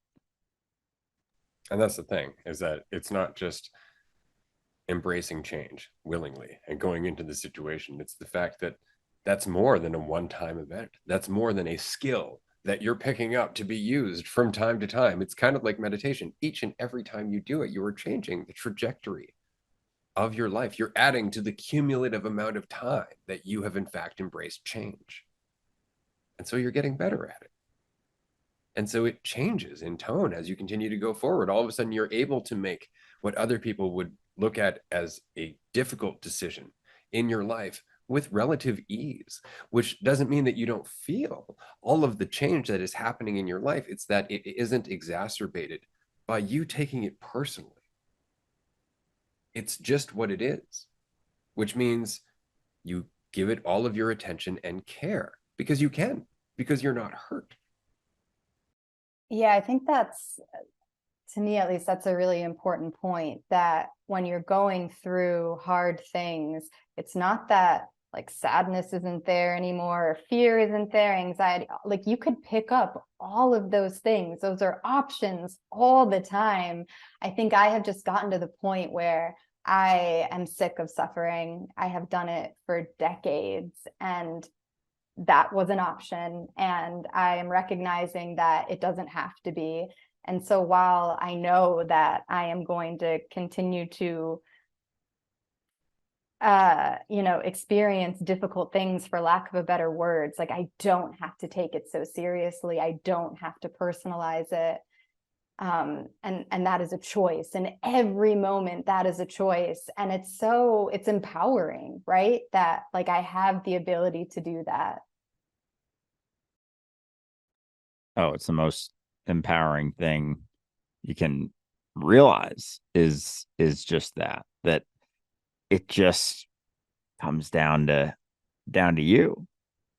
And that's the thing, is that it's not just embracing change willingly and going into the situation. It's the fact that that's more than a one-time event. That's more than a skill that you're picking up to be used from time to time. It's kind of like meditation. Each and every time you do it, you are changing the trajectory of your life. You're adding to the cumulative amount of time that you have in fact embraced change. And so you're getting better at it. And so it changes in tone as you continue to go forward. All of a sudden, you're able to make what other people would look at as a difficult decision in your life with relative ease, which doesn't mean that you don't feel all of the change that is happening in your life. It's that it isn't exacerbated by you taking it personally. It's just what it is, which means you give it all of your attention and care because you can, because you're not hurt. Yeah, I think that's, to me at least, that's a really important point, that when you're going through hard things, it's not that like sadness isn't there anymore, or fear isn't there, anxiety. Like, you could pick up all of those things. Those are options all the time. I think I have just gotten to the point where I am sick of suffering. I have done it for decades, and that was an option. And I am recognizing that it doesn't have to be. And so while I know that I am going to continue to experience difficult things, for lack of a better words, like, I don't have to take it so seriously. I don't have to personalize it. And that is a choice. And every moment that is a choice. And it's empowering, right? That, like, I have the ability to do that. Oh, it's the most empowering thing you can realize is just that it just comes down to you,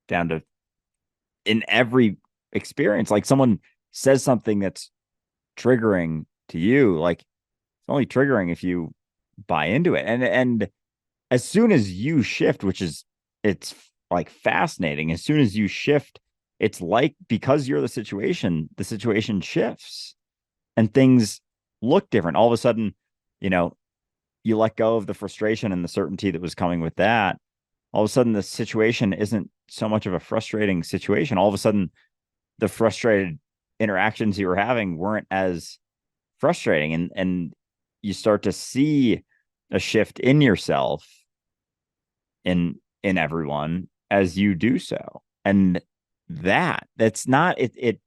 down to, in every experience. Like, someone says something that's triggering to you, like, it's only triggering if you buy into it. And as soon as you shift, it's like fascinating. As soon as you shift, it's like, because you're the situation shifts and things look different. All of a sudden, you let go of the frustration and the certainty that was coming with that. All of a sudden, the situation isn't so much of a frustrating situation. All of a sudden, the frustrated interactions you were having weren't as frustrating. And you start to see a shift in yourself, in everyone, as you do so. And that's not it.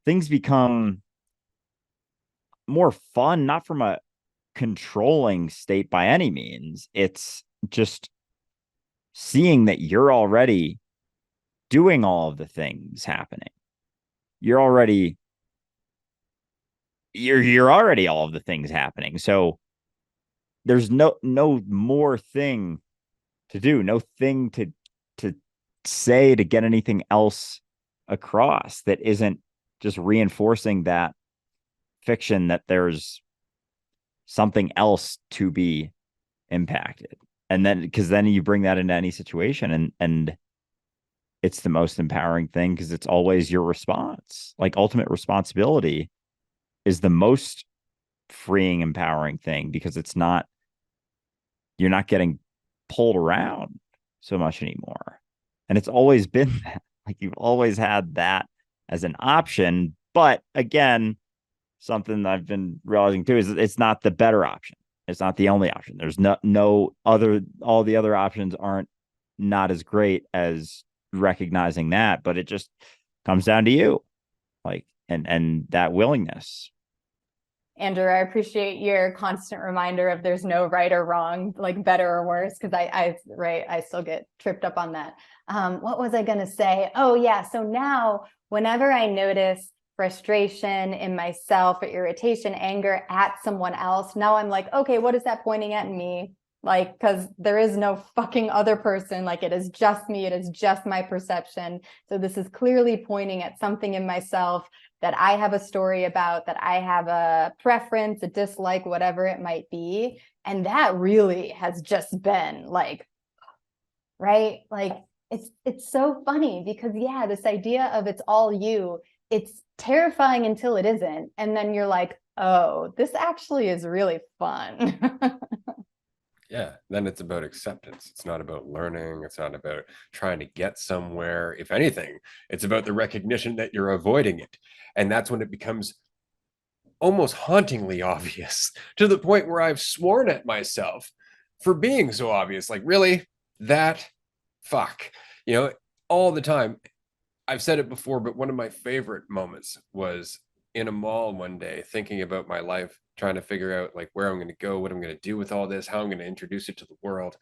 Things become more fun, not from a controlling state by any means. It's just seeing that you're already doing all of the things happening. You're already all of the things happening. So there's no more thing to do, no thing to say to get anything else across that isn't just reinforcing that fiction that there's something else to be impacted. And then because then you bring that into any situation, and it's the most empowering thing because it's always your response. Like ultimate responsibility is the most freeing, empowering thing because you're not getting pulled around so much anymore. And it's always been that. Like you've always had that as an option. But again, something I've been realizing too is it's not the better option. It's not the only option. There's no other, all the other options aren't not as great as recognizing that, but it just comes down to you. Like, and that willingness. Andrew, I appreciate your constant reminder of there's no right or wrong, like better or worse, because I still get tripped up on that. What was I going to say? Oh, yeah. So now whenever I notice frustration in myself or irritation, anger at someone else, now I'm like, okay, what is that pointing at me? Like, because there is no fucking other person. Like, it is just me. It is just my perception. So this is clearly pointing at something in myself that I have a story about, that I have a preference, a dislike, whatever it might be. And that really has just been like, right? Like, it's so funny because, yeah, this idea of it's all you, it's terrifying until it isn't. And then you're like, oh, this actually is really fun. Yeah, then it's about acceptance. It's not about learning. It's not about trying to get somewhere. If anything, it's about the recognition that you're avoiding it. And that's when it becomes almost hauntingly obvious, to the point where I've sworn at myself for being so obvious. Like, really? That? Fuck. You know, all the time. I've said it before, but one of my favorite moments was in a mall one day, thinking about my life, trying to figure out like where I'm going to go, what I'm going to do with all this, how I'm going to introduce it to the world.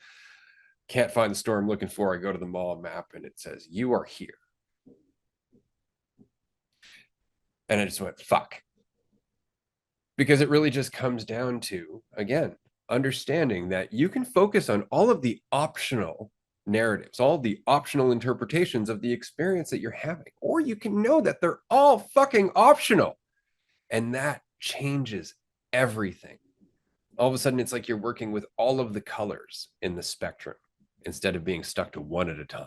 Can't find the store I'm looking for. I go to the mall map and it says, you are here. And I just went, fuck. Because it really just comes down to, again, understanding that you can focus on all of the optional narratives, all the optional interpretations of the experience that you're having, or you can know that they're all fucking optional. And that changes everything. All of a sudden, it's like you're working with all of the colors in the spectrum instead of being stuck to one at a time.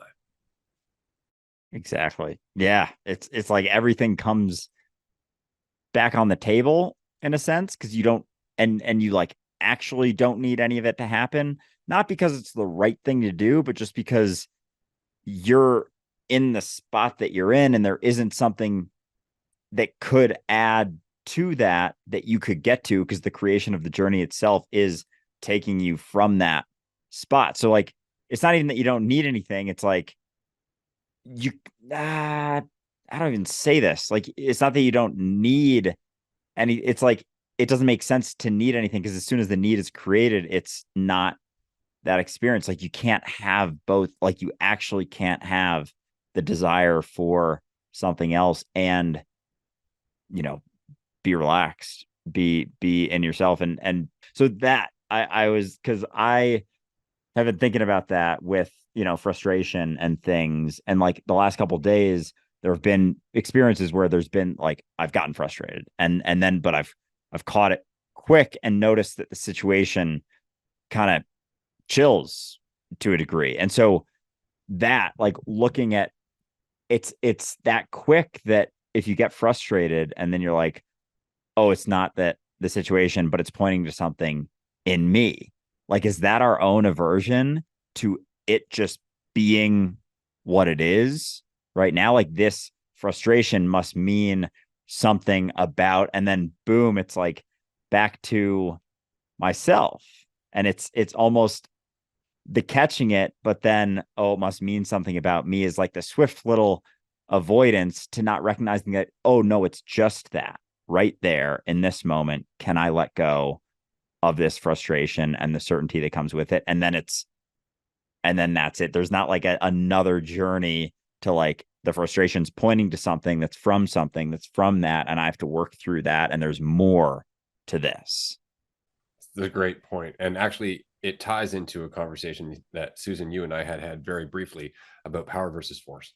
Exactly. Yeah. It's like everything comes back on the table in a sense, because you don't, and you like actually don't need any of it to happen, not because it's the right thing to do, but just because you're in the spot that you're in and there isn't something that could add to that you could get to, because the creation of the journey itself is taking you from that spot. So like it's not even that you don't need anything, it's like you I don't even say this, like it's not that you don't need any, it's like it doesn't make sense to need anything, because as soon as the need is created, it's not that experience. Like you can't have both. Like you actually can't have the desire for something else and, you know, be relaxed, be in yourself. And so that I was, because I have been thinking about that with, you know, frustration and things. And like the last couple of days, there have been experiences where there's been like I've gotten frustrated and then but I've caught it quick and noticed that the situation kind of chills to a degree. And so that, like, looking at it's that quick that if you get frustrated and then you're like, oh, it's not that the situation, but it's pointing to something in me. Like, is that our own aversion to it just being what it is right now? Like, this frustration must mean something about, and then boom, it's like back to myself. And it's almost the catching it, but then, oh, it must mean something about me, is like the swift little avoidance to not recognizing that, oh no, it's just that right there in this moment. Can I let go of this frustration and the certainty that comes with it? And then that's it. There's not like another journey to like the frustration's pointing to something that's from that. And I have to work through that. And there's more to this. a great point. And actually, it ties into a conversation that Susan, you and I had very briefly about power versus force.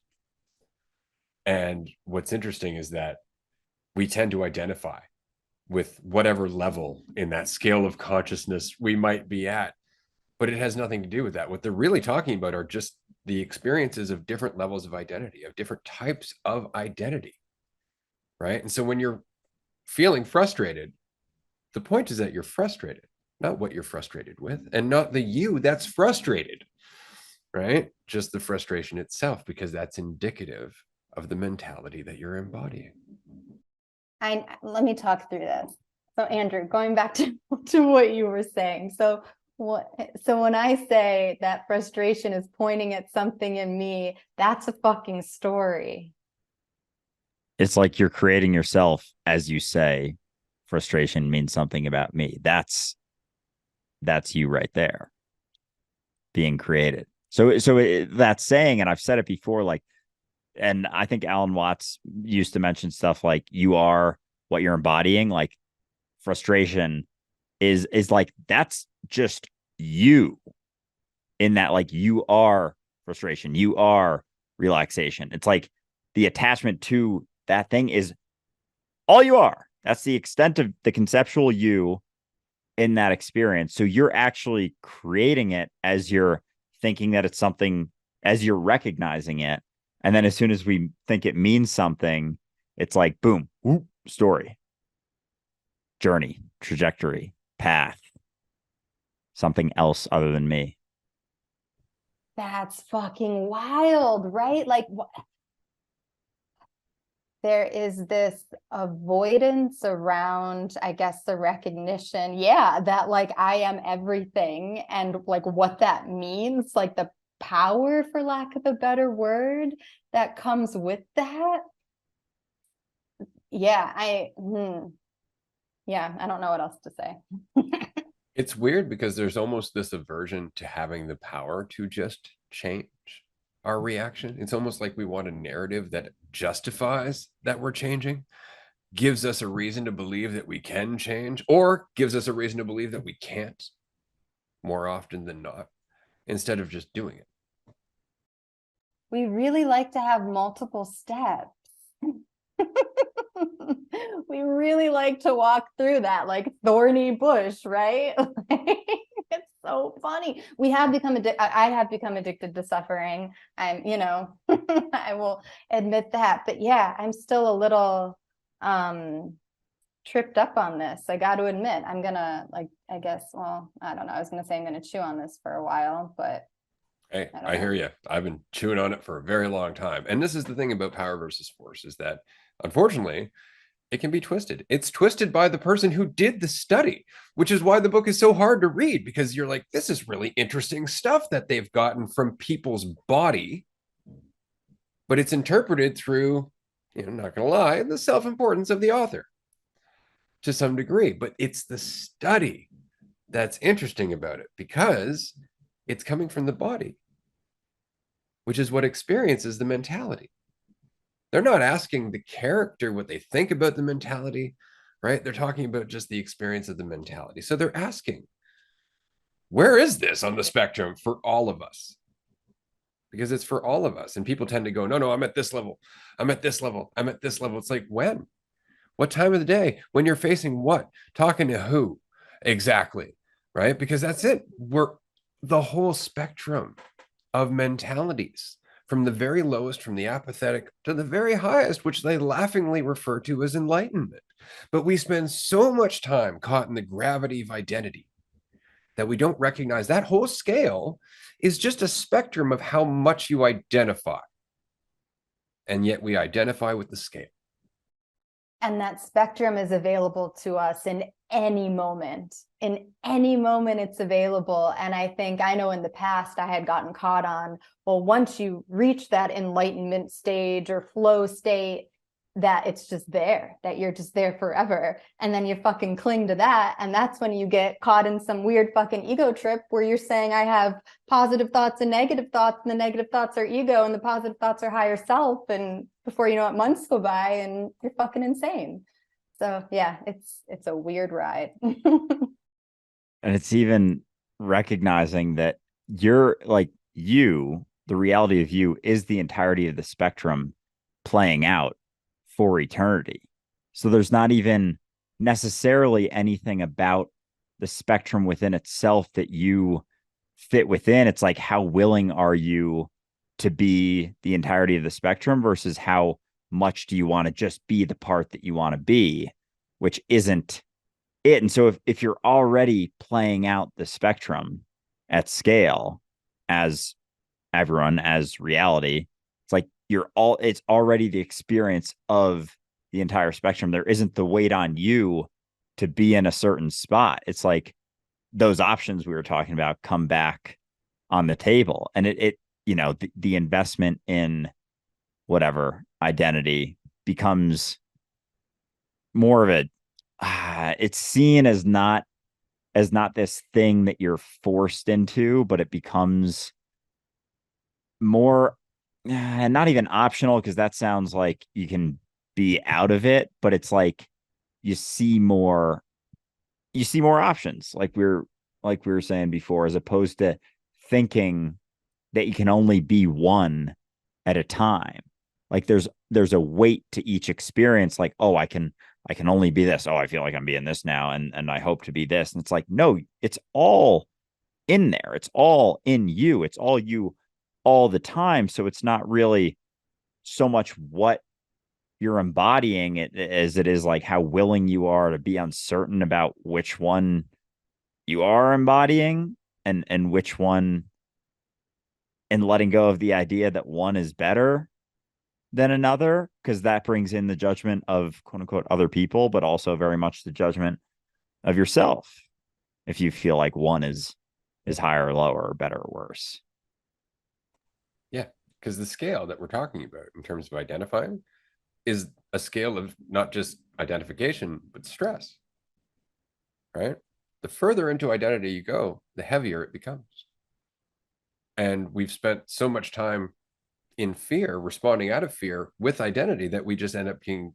And what's interesting is that we tend to identify with whatever level in that scale of consciousness we might be at, but it has nothing to do with that. What they're really talking about are just the experiences of different levels of identity, of different types of identity, right? And so when you're feeling frustrated, the point is that you're frustrated, not what you're frustrated with, and not the you that's frustrated, right? Just the frustration itself, because that's indicative of the mentality that you're embodying. Let me talk through this. So Andrew, going back to what you were saying. So when I say that frustration is pointing at something in me, that's a fucking story. It's like you're creating yourself, as you say, frustration means something about me. That's you right there being created. So that saying, and I've said it before, like, and I think Alan Watts used to mention stuff like you are what you're embodying. Like frustration is like, that's just you in that, like, you are frustration, you are relaxation. It's like the attachment to that thing is all you are. That's the extent of the conceptual you in that experience. So you're actually creating it as you're thinking that it's something, as you're recognizing it. And then as soon as we think it means something, it's like, boom, whoop, story, journey, trajectory, path, something else other than me. That's fucking wild, right? Like, there is this avoidance around, I guess, the recognition, yeah, that like I am everything, and like what that means, like the power, for lack of a better word, that comes with that. Yeah, I don't know what else to say. It's weird because there's almost this aversion to having the power to just change our reaction. It's almost like we want a narrative that justifies that we're changing, gives us a reason to believe that we can change, or gives us a reason to believe that we can't, more often than not, instead of just doing it. We really like to have multiple steps. We really like to walk through that like thorny bush, right? It's so funny. We have become I have become addicted to suffering. I'm, I will admit that. But yeah, I'm still a little tripped up on this. I got to admit, I'm gonna, like, I guess, well, I don't know. I was gonna say I'm gonna chew on this for a while, but hey, I hear you. I've been chewing on it for a very long time. And this is the thing about power versus force, is that unfortunately it can be twisted. It's twisted by the person who did the study, which is why the book is so hard to read, because you're like, this is really interesting stuff that they've gotten from people's body, but it's interpreted through, not gonna lie, the self-importance of the author to some degree. But it's the study that's interesting about it, because it's coming from the body, which is what experiences the mentality. They're not asking the character what they think about the mentality, right? They're talking about just the experience of the mentality. So they're asking, where is this on the spectrum for all of us? Because it's for all of us. And people tend to go, no, I'm at this level. I'm at this level. I'm at this level. It's like, when? What time of the day? When you're facing what? Talking to who? Exactly, right? Because that's it. We're the whole spectrum of mentalities, from the very lowest, from the apathetic, to the very highest, which they laughingly refer to as enlightenment. But we spend so much time caught in the gravity of identity that we don't recognize that whole scale is just a spectrum of how much you identify. And yet we identify with the scale. And that spectrum is available to us in any moment. In any moment it's available. And I know in the past I had gotten caught on, well, once you reach that enlightenment stage or flow state, that it's just there, that you're just there forever. And then you fucking cling to that. And that's when you get caught in some weird fucking ego trip where you're saying, I have positive thoughts and negative thoughts, and the negative thoughts are ego and the positive thoughts are higher self. And before you know it, months go by and you're fucking insane. So yeah, it's a weird ride. And it's even recognizing that you're like the reality of you is the entirety of the spectrum playing out for eternity. So there's not even necessarily anything about the spectrum within itself that you fit within. It's like, how willing are you to be the entirety of the spectrum versus how much do you want to just be the part that you want to be, which isn't it. And so if you're already playing out the spectrum at scale as everyone, as reality, it's like it's already the experience of the entire spectrum. There isn't the weight on you to be in a certain spot. It's like those options we were talking about come back on the table. And the investment in whatever identity becomes more of it's seen as not this thing that you're forced into, but it becomes more and not even optional, because that sounds like you can be out of it, but it's like you see more options, like we were saying before, as opposed to thinking that you can only be one at a time. Like there's a weight to each experience, like, oh, I can only be this. Oh, I feel like I'm being this now, and I hope to be this. And it's like, no, it's all in there. It's all in you. It's all you all the time. So it's not really so much what you're embodying it as it is like how willing you are to be uncertain about which one you are embodying, and which one, and letting go of the idea that one is better than another, because that brings in the judgment of quote unquote other people, but also very much the judgment of yourself if you feel like one is higher or lower or better or worse. Yeah, because the scale that we're talking about in terms of identifying is a scale of not just identification, but stress, right? The further into identity you go, the heavier it becomes. And we've spent so much time in fear, responding out of fear with identity, that we just end up being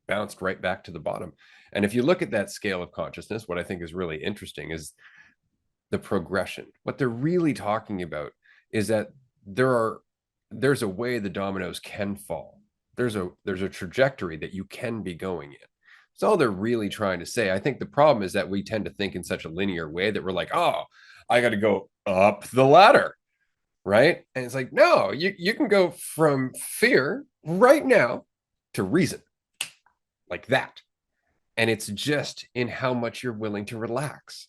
bounced right back to the bottom. And if you look at that scale of consciousness, what I think is really interesting is the progression. What they're really talking about is that there's a way the dominoes can fall. There's a trajectory that you can be going in. That's all they're really trying to say. I think the problem is that we tend to think in such a linear way that we're like, oh, I got to go up the ladder, right? And it's like, no, you can go from fear right now to reason, like that. And it's just in how much you're willing to relax.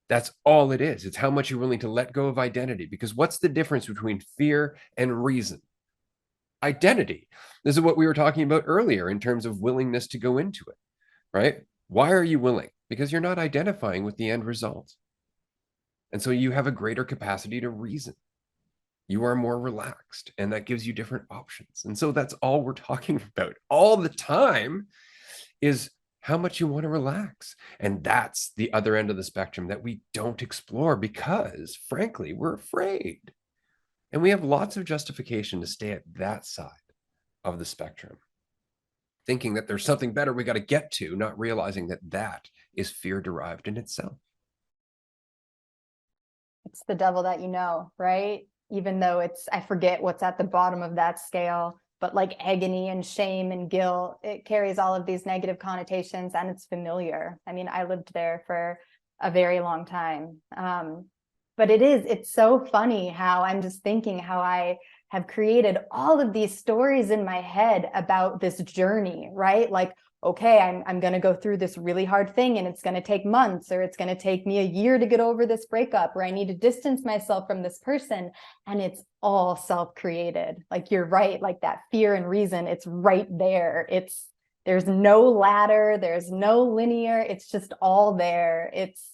That's all it is. It's how much you're willing to let go of identity. Because what's the difference between fear and reason? Identity. This is what we were talking about earlier in terms of willingness to go into it, right? Why are you willing? Because you're not identifying with the end result. And so you have a greater capacity to reason. You are more relaxed, and that gives you different options. And so that's all we're talking about all the time, is how much you want to relax. And that's the other end of the spectrum that we don't explore because, frankly, we're afraid. And we have lots of justification to stay at that side of the spectrum, thinking that there's something better we got to get to, not realizing that that is fear derived in itself. It's the devil that you know, right? Even though I forget what's at the bottom of that scale, but like agony and shame and guilt, it carries all of these negative connotations, and it's familiar. I mean, I lived there for a very long time. But it's so funny how I'm just thinking how I have created all of these stories in my head about this journey, right? Like, okay, I'm going to go through this really hard thing, and it's going to take months, or it's going to take me a year to get over this breakup, or I need to distance myself from this person. And it's all self-created. Like, you're right. Like that fear and reason, it's right there. There's no ladder. There's no linear. It's just all there. It's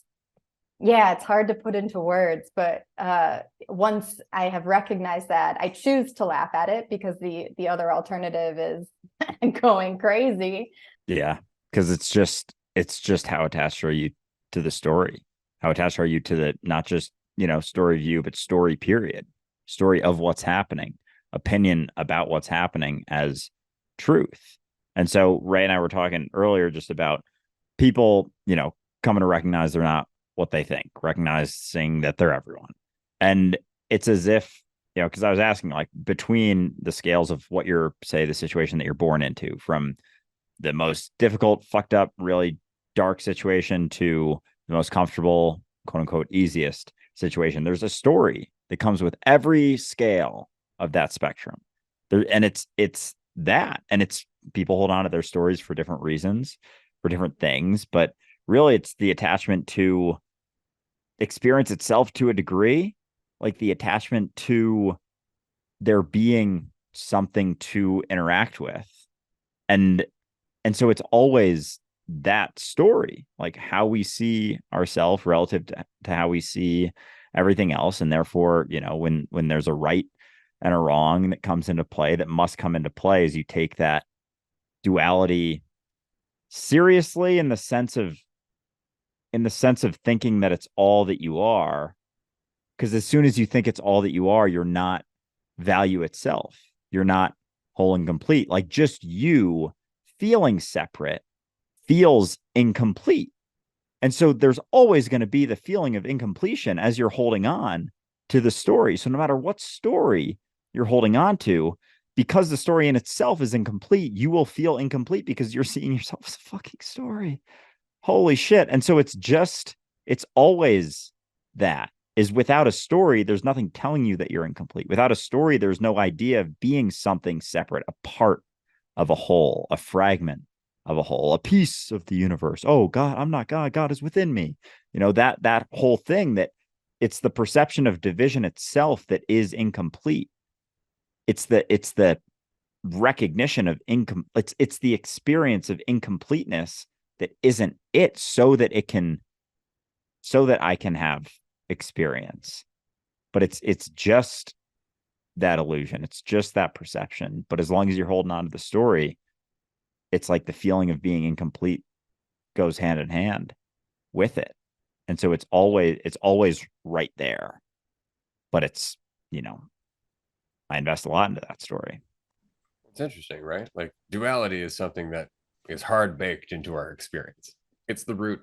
hard to put into words, but once I have recognized that, I choose to laugh at it, because the other alternative is going crazy. Yeah, because it's just how attached are you to the story? How attached are you to the, not just, story view, but story period, story of what's happening, opinion about what's happening as truth. And so Ray and I were talking earlier just about people, coming to recognize they're not what they think, recognizing that they're everyone. And it's as if, because I was asking, like, between the scales of what you're, say, the situation that you're born into, from the most difficult, fucked up, really dark situation to the most comfortable, quote unquote, easiest situation, there's a story that comes with every scale of that spectrum. And it's that, and it's people hold on to their stories for different reasons, for different things, but really it's the attachment to experience itself to a degree, like the attachment to there being something to interact with. And so it's always that story, like how we see ourselves relative to how we see everything else. And therefore, when there's a right and a wrong that comes into play, that must come into play, as you take that duality seriously in the sense of thinking that it's all that you are. Because as soon as you think it's all that you are, you're not value itself. You're not whole and complete. Like, just you feeling separate feels incomplete. And so there's always going to be the feeling of incompletion as you're holding on to the story. So no matter what story you're holding on to, because the story in itself is incomplete, you will feel incomplete because you're seeing yourself as a fucking story. Holy shit. And so it's always that. Is without a story, there's nothing telling you that you're incomplete. Without a story, there's no idea of being something separate, a part of a whole, a fragment of a whole, a piece of the universe. Oh, God, I'm not God. God is within me. That whole thing, that it's the perception of division itself that is incomplete. It's the recognition of it's the experience of incompleteness that isn't it, so that I can have experience. But it's just that illusion. It's just that perception. But as long as you're holding on to the story, it's like the feeling of being incomplete goes hand in hand with it. And so it's always right there. But it's, I invest a lot into that story. It's interesting, right? Like, duality is something that is hard baked into our experience. It's the root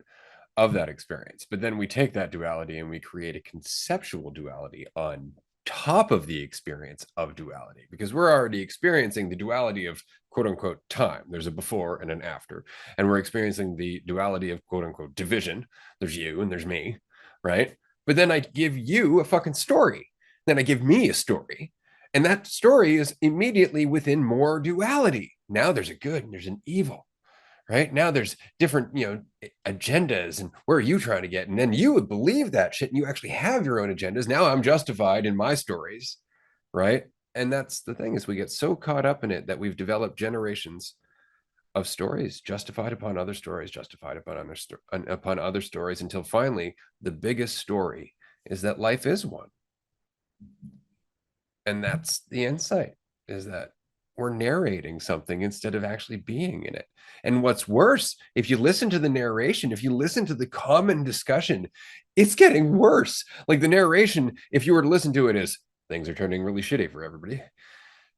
of that experience. But then we take that duality and we create a conceptual duality on top of the experience of duality, because we're already experiencing the duality of quote unquote time. There's a before and an after. And we're experiencing the duality of quote unquote division. There's you and there's me, right? But then I give you a fucking story. Then I give me a story. And that story is immediately within more duality. Now there's a good and there's an evil. Right now, there's different, agendas, and where are you trying to get? And then you would believe that shit, and you actually have your own agendas. Now I'm justified in my stories, right? And that's the thing, is we get so caught up in it that we've developed generations of stories justified upon other stories, justified upon other stories, until finally the biggest story is that life is one. And that's the insight, is that we're narrating something instead of actually being in it. And what's worse, if you listen to the narration, if you listen to the common discussion, it's getting worse. Like, the narration, if you were to listen to it, is things are turning really shitty for everybody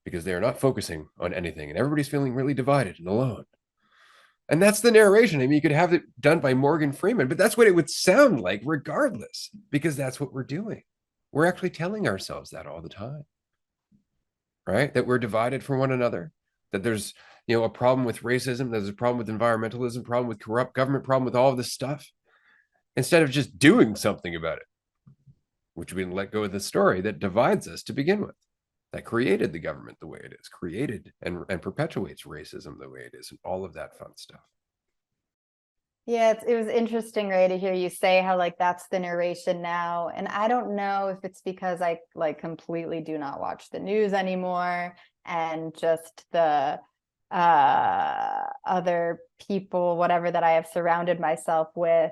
because they are not focusing on anything, and everybody's feeling really divided and alone. And that's the narration. I mean, you could have it done by Morgan Freeman, but that's what it would sound like regardless, because that's what we're doing. We're actually telling ourselves that all the time. Right? That we're divided from one another, that there's, a problem with racism, there's a problem with environmentalism, problem with corrupt government, problem with all of this stuff, instead of just doing something about it, which we let go of the story that divides us to begin with, that created the government the way it is, created and perpetuates racism the way it is, and all of that fun stuff. Yeah, it was interesting, Ray, to hear you say how, like, that's the narration now. And I don't know if it's because I, like, completely do not watch the news anymore, and just the other people, whatever, that I have surrounded myself with.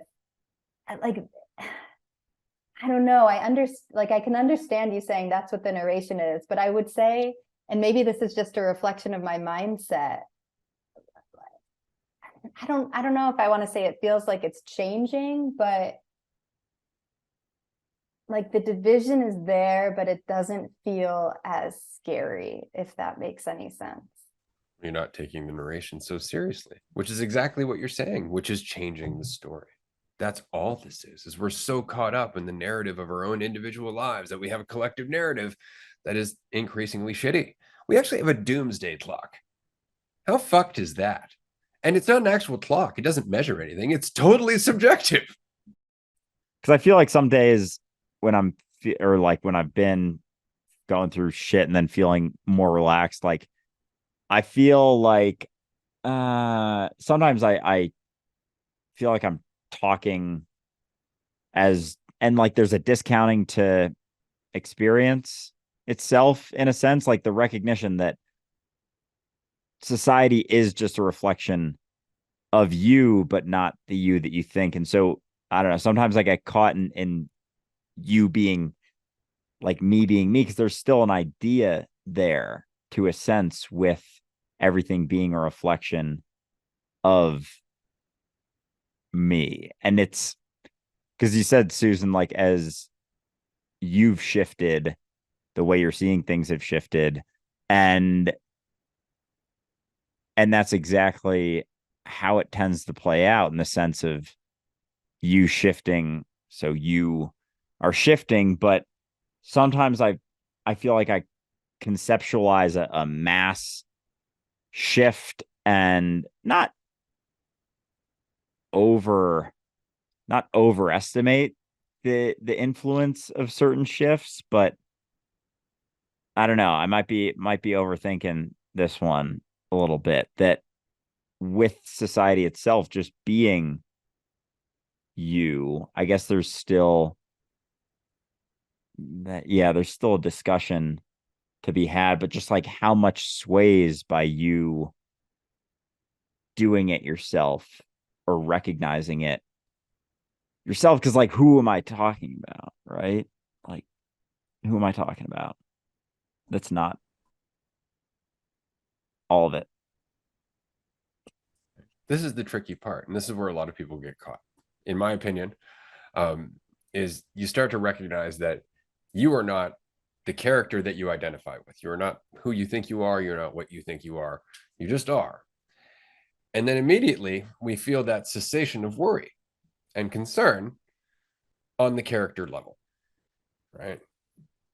Like, I don't know. I can understand you saying that's what the narration is, but I would say, and maybe this is just a reflection of my mindset, I don't know if I want to say it feels like it's changing, but like the division is there, but it doesn't feel as scary, if that makes any sense. You're not taking the narration so seriously, which is exactly what you're saying, which is changing the story. That's all this is we're so caught up in the narrative of our own individual lives that we have a collective narrative that is increasingly shitty. We actually have a doomsday clock. How fucked is that? And it's not an actual clock. It doesn't measure anything. It's totally subjective. Because I feel like some days when I'm, or like when I've been going through shit and then feeling more relaxed, like I feel like sometimes I feel like I'm talking as, and like there's a discounting to experience itself in a sense, like the recognition that society is just a reflection of you, but not the you that you think. And so I don't know, sometimes I get caught in you being like me being me, because there's still an idea there to a sense with everything being a reflection of me. And it's because you said, Susan, like as you've shifted, the way you're seeing things have shifted. And that's exactly how it tends to play out, in the sense of you shifting. So you are shifting, but sometimes I feel like I conceptualize a mass shift, and over not overestimate the influence of certain shifts, but I don't know, I might be overthinking this one a little bit, that with society itself just being you, I guess there's still that, yeah, there's still a discussion to be had, but just like how much sways by you doing it yourself or recognizing it yourself. Because like, who am I talking about, right? Like, who am I talking about? That's not all of it. This is the tricky part, and this is where a lot of people get caught, in my opinion. Is you start to recognize that you are not the character that you identify with. You're not who you think you are. You're not what you think you are. You just are. And then immediately we feel that cessation of worry and concern on the character level, right?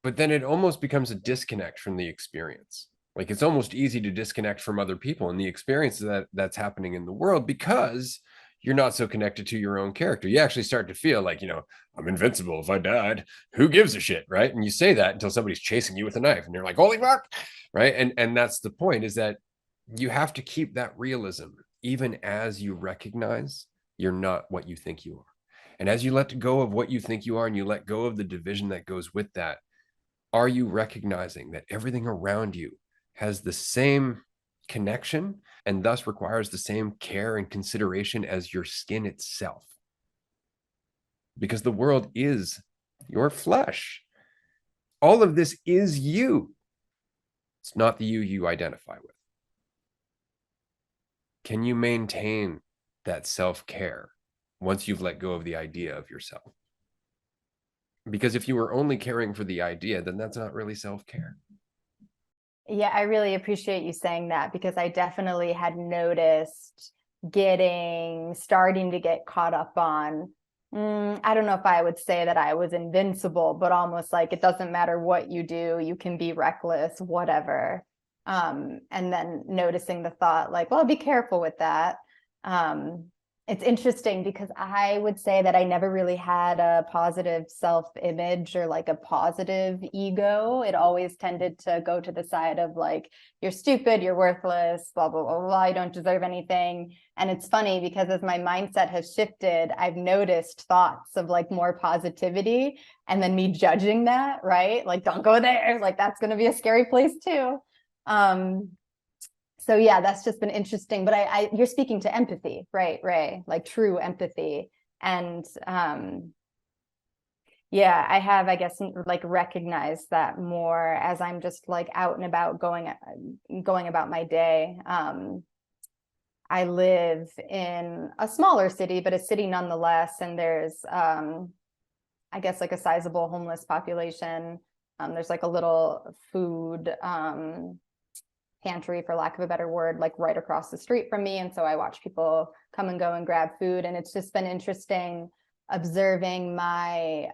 But then it almost becomes a disconnect from the experience. Like it's almost easy to disconnect from other people and the experiences that's happening in the world, because you're not so connected to your own character. You actually start to feel like, I'm invincible. If I died, who gives a shit, right? And you say that until somebody's chasing you with a knife and you're like, holy fuck, right? And that's the point, is that you have to keep that realism even as you recognize you're not what you think you are. And as you let go of what you think you are and you let go of the division that goes with that, are you recognizing that everything around you has the same connection and thus requires the same care and consideration as your skin itself? Because the world is your flesh. All of this is you. It's not the you identify with. Can you maintain that self-care once you've let go of the idea of yourself? Because if you were only caring for the idea, then that's not really self-care. Yeah, I really appreciate you saying that, because I definitely had noticed starting to get caught up on, I don't know if I would say that I was invincible, but almost like it doesn't matter what you do, you can be reckless, whatever. And then noticing the thought like, well, be careful with that. It's interesting because I would say that I never really had a positive self-image or like a positive ego. It always tended to go to the side of like, you're stupid, you're worthless, blah, blah, blah, blah, you don't deserve anything. And it's funny because as my mindset has shifted, I've noticed thoughts of like more positivity and then me judging that, right? Like, don't go there. Like, that's going to be a scary place too. So yeah, that's just been interesting. But you're speaking to empathy, right, Ray? Like true empathy. And yeah, I have, I guess, like recognized that more as I'm just like out and about going about my day. I live in a smaller city, but a city nonetheless. And there's, I guess, like a sizable homeless population. There's like a little food pantry, for lack of a better word, like right across the street from me. And so I watch people come and go and grab food. And it's just been interesting observing my,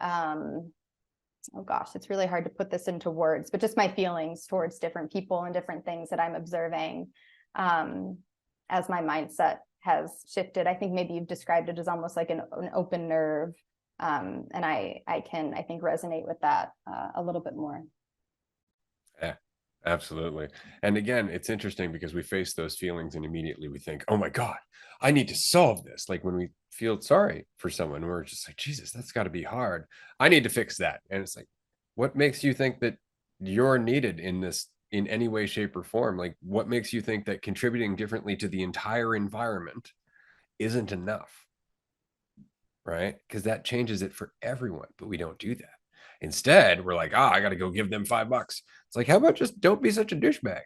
oh gosh, it's really hard to put this into words, but just my feelings towards different people and different things that I'm observing as my mindset has shifted. I think maybe you've described it as almost like an open nerve. And I think resonate with that a little bit more. Yeah, absolutely. And again, it's interesting because we face those feelings and immediately we think, oh my God, I need to solve this. Like when we feel sorry for someone, we're just like, Jesus, that's got to be hard. I need to fix that. And it's like, what makes you think that you're needed in this in any way, shape, or form? Like, what makes you think that contributing differently to the entire environment isn't enough? Right? Because that changes it for everyone, but we don't do that. Instead, we're like, I got to go give them $5. It's like, how about just don't be such a douchebag,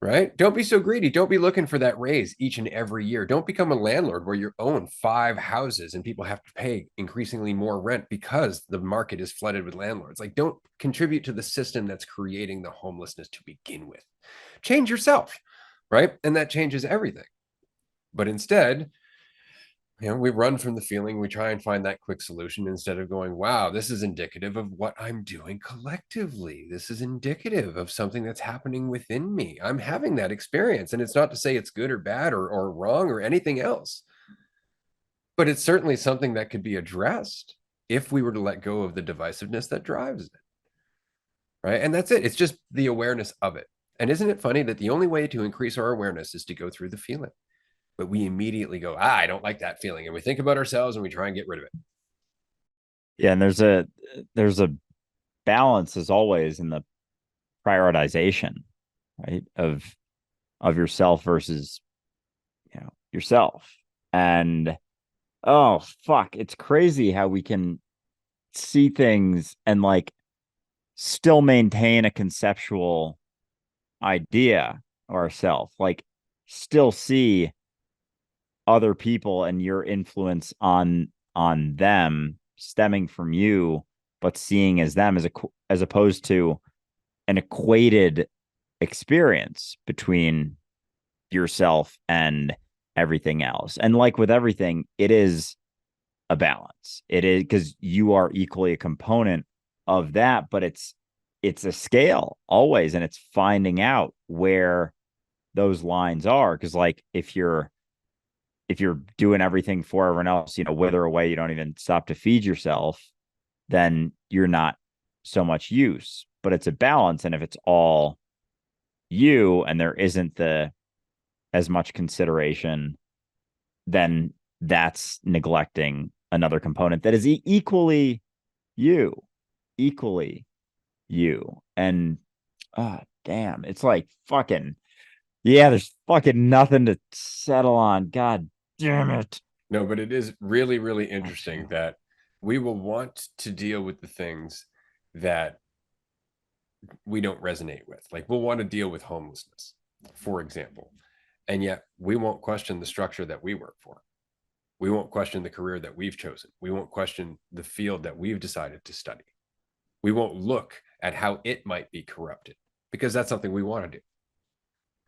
right? Don't be so greedy. Don't be looking for that raise each and every year. Don't become a landlord where you own 5 houses and people have to pay increasingly more rent because the market is flooded with landlords. Like, don't contribute to the system that's creating the homelessness to begin with. Change yourself, right? And that changes everything. But instead, we run from the feeling, we try and find that quick solution instead of going, wow, this is indicative of what I'm doing collectively. This is indicative of something that's happening within me. I'm having that experience. And it's not to say it's good or bad or wrong or anything else, but it's certainly something that could be addressed if we were to let go of the divisiveness that drives it. Right. And that's it. It's just the awareness of it. And isn't it funny that the only way to increase our awareness is to go through the feeling? But we immediately go, I don't like that feeling. And we think about ourselves and we try and get rid of it. Yeah, and there's a balance as always in the prioritization, right? Of yourself versus yourself. And oh fuck, it's crazy how we can see things and like still maintain a conceptual idea of ourself, like still see other people and your influence on them stemming from you, but seeing as them as opposed to an equated experience between yourself and everything else. And like with everything, it is a balance. It is because you are equally a component of that, but it's a scale always, and it's finding out where those lines are. Because like if you're doing everything for everyone else, wither away, you don't even stop to feed yourself, then you're not so much use. But it's a balance. And if it's all you and there isn't as much consideration, then that's neglecting another component that is equally you. And damn, it's like fucking, yeah, there's fucking nothing to settle on. God damn it. No, but it is really, really interesting that we will want to deal with the things that we don't resonate with. Like we'll want to deal with homelessness, for example. And yet we won't question the structure that we work for. We won't question the career that we've chosen. We won't question the field that we've decided to study. We won't look at how it might be corrupted because that's something we want to do.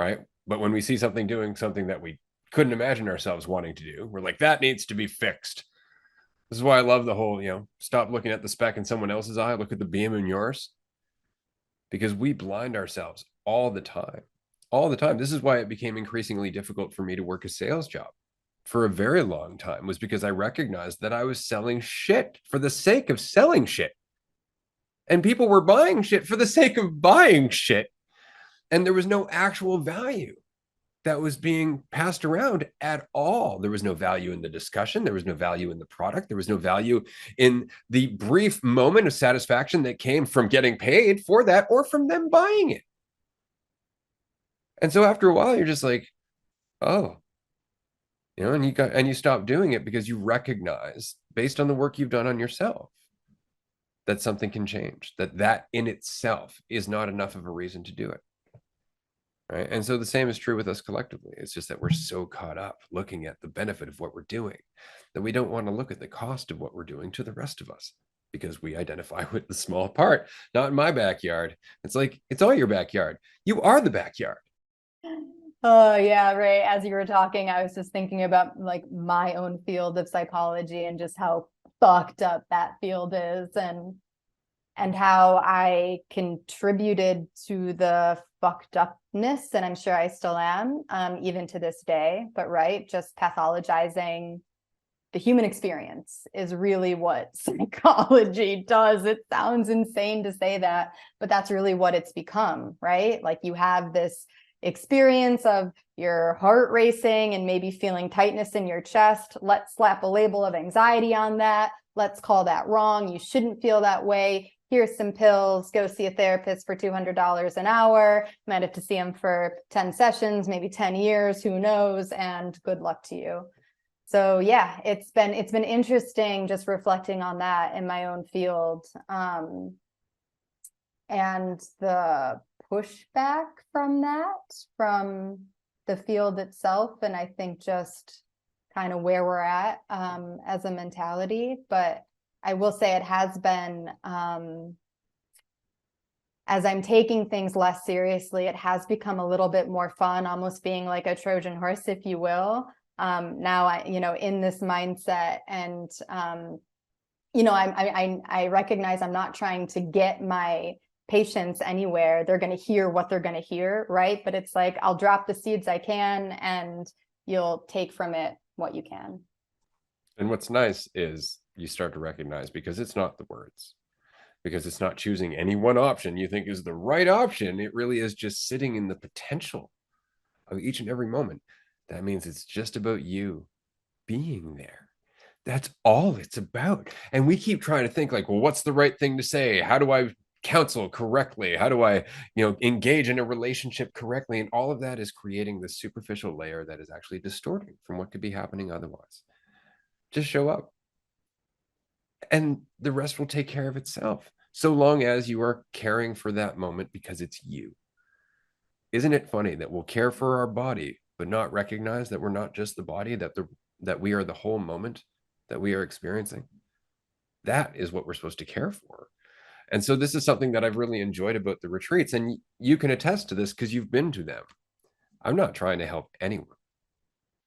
Right. But when we see something doing something that we couldn't imagine ourselves wanting to do, we're like, that needs to be fixed. This is why I love the whole, stop looking at the speck in someone else's eye, look at the beam in yours. Because we blind ourselves all the time. All the time. This is why it became increasingly difficult for me to work a sales job for a very long time, was because I recognized that I was selling shit for the sake of selling shit. And people were buying shit for the sake of buying shit. And there was no actual value that was being passed around at all. There was no value in the discussion. There was no value in the product. There was no value in the brief moment of satisfaction that came from getting paid for that or from them buying it. And so after a while, you're just like, oh, and you stop doing it because you recognize, based on the work you've done on yourself, that something can change, that in itself is not enough of a reason to do it. Right. And so the same is true with us collectively. It's just that we're so caught up looking at the benefit of what we're doing that we don't want to look at the cost of what we're doing to the rest of us. because we identify with the small part. Not in my backyard. It's like, it's all your backyard. You are the backyard. Oh yeah, Ray. As you were talking, I was just thinking about like my own field of psychology and just how fucked up that field is, and how I contributed to the fucked upness, and I'm sure I still am, even to this day. But right, just pathologizing the human experience is really what psychology does. It sounds insane to say that, but that's really what it's become, right? Like you have this experience of your heart racing and maybe feeling tightness in your chest. Let's slap a label of anxiety on that. Let's call that wrong. You shouldn't feel that way. Here's some pills. Go see a therapist for $200 an hour. Might have to see him for 10 sessions, maybe 10 years, who knows, and good luck to you. So yeah, it's been interesting just reflecting on that in my own field, and the pushback from the field itself, and I think just kind of where we're at as a mentality. But I will say it has been, as I'm taking things less seriously, it has become a little bit more fun, almost being like a Trojan horse, if you will. Now I, in this mindset, and I recognize I'm not trying to get my patients anywhere. They're going to hear what they're going to hear, right? But it's like I'll drop the seeds I can, and you'll take from it what you can. And what's nice is you start to recognize, because it's not the words, because it's not choosing any one option you think is the right option. It really is just sitting in the potential of each and every moment. That means it's just about you being there. That's all it's about. And we keep trying to think like, well, what's the right thing to say? How do I counsel correctly? How do I, engage in a relationship correctly? And all of that is creating this superficial layer that is actually distorting from what could be happening otherwise. Just show up, and the rest will take care of itself, so long as you are caring for that moment because it's you. Isn't it funny that we'll care for our body, but not recognize that we're not just the body, that we are the whole moment that we are experiencing? That is what we're supposed to care for. And so this is something that I've really enjoyed about the retreats. And you can attest to this because you've been to them. I'm not trying to help anyone.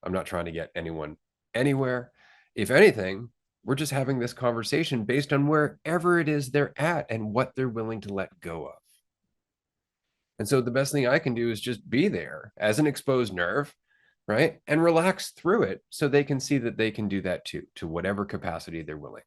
I'm not trying to get anyone anywhere. If anything, we're just having this conversation based on wherever it is they're at and what they're willing to let go of. And so the best thing I can do is just be there as an exposed nerve, right? And relax through it so they can see that they can do that too, to whatever capacity they're willing.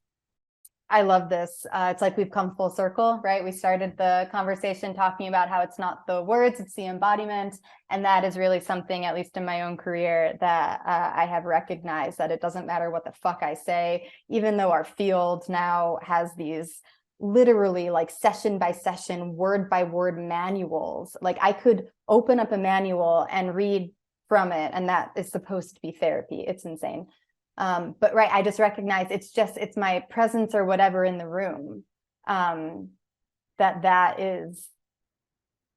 I love this. It's like we've come full circle, right? We started the conversation talking about how it's not the words, it's the embodiment. And that is really something, at least in my own career, that I have recognized, that it doesn't matter what the fuck I say, even though our field now has these literally like session by session, word by word manuals. Like I could open up a manual and read from it, and that is supposed to be therapy. It's insane. But right, I just recognize it's my presence or whatever in the room. That's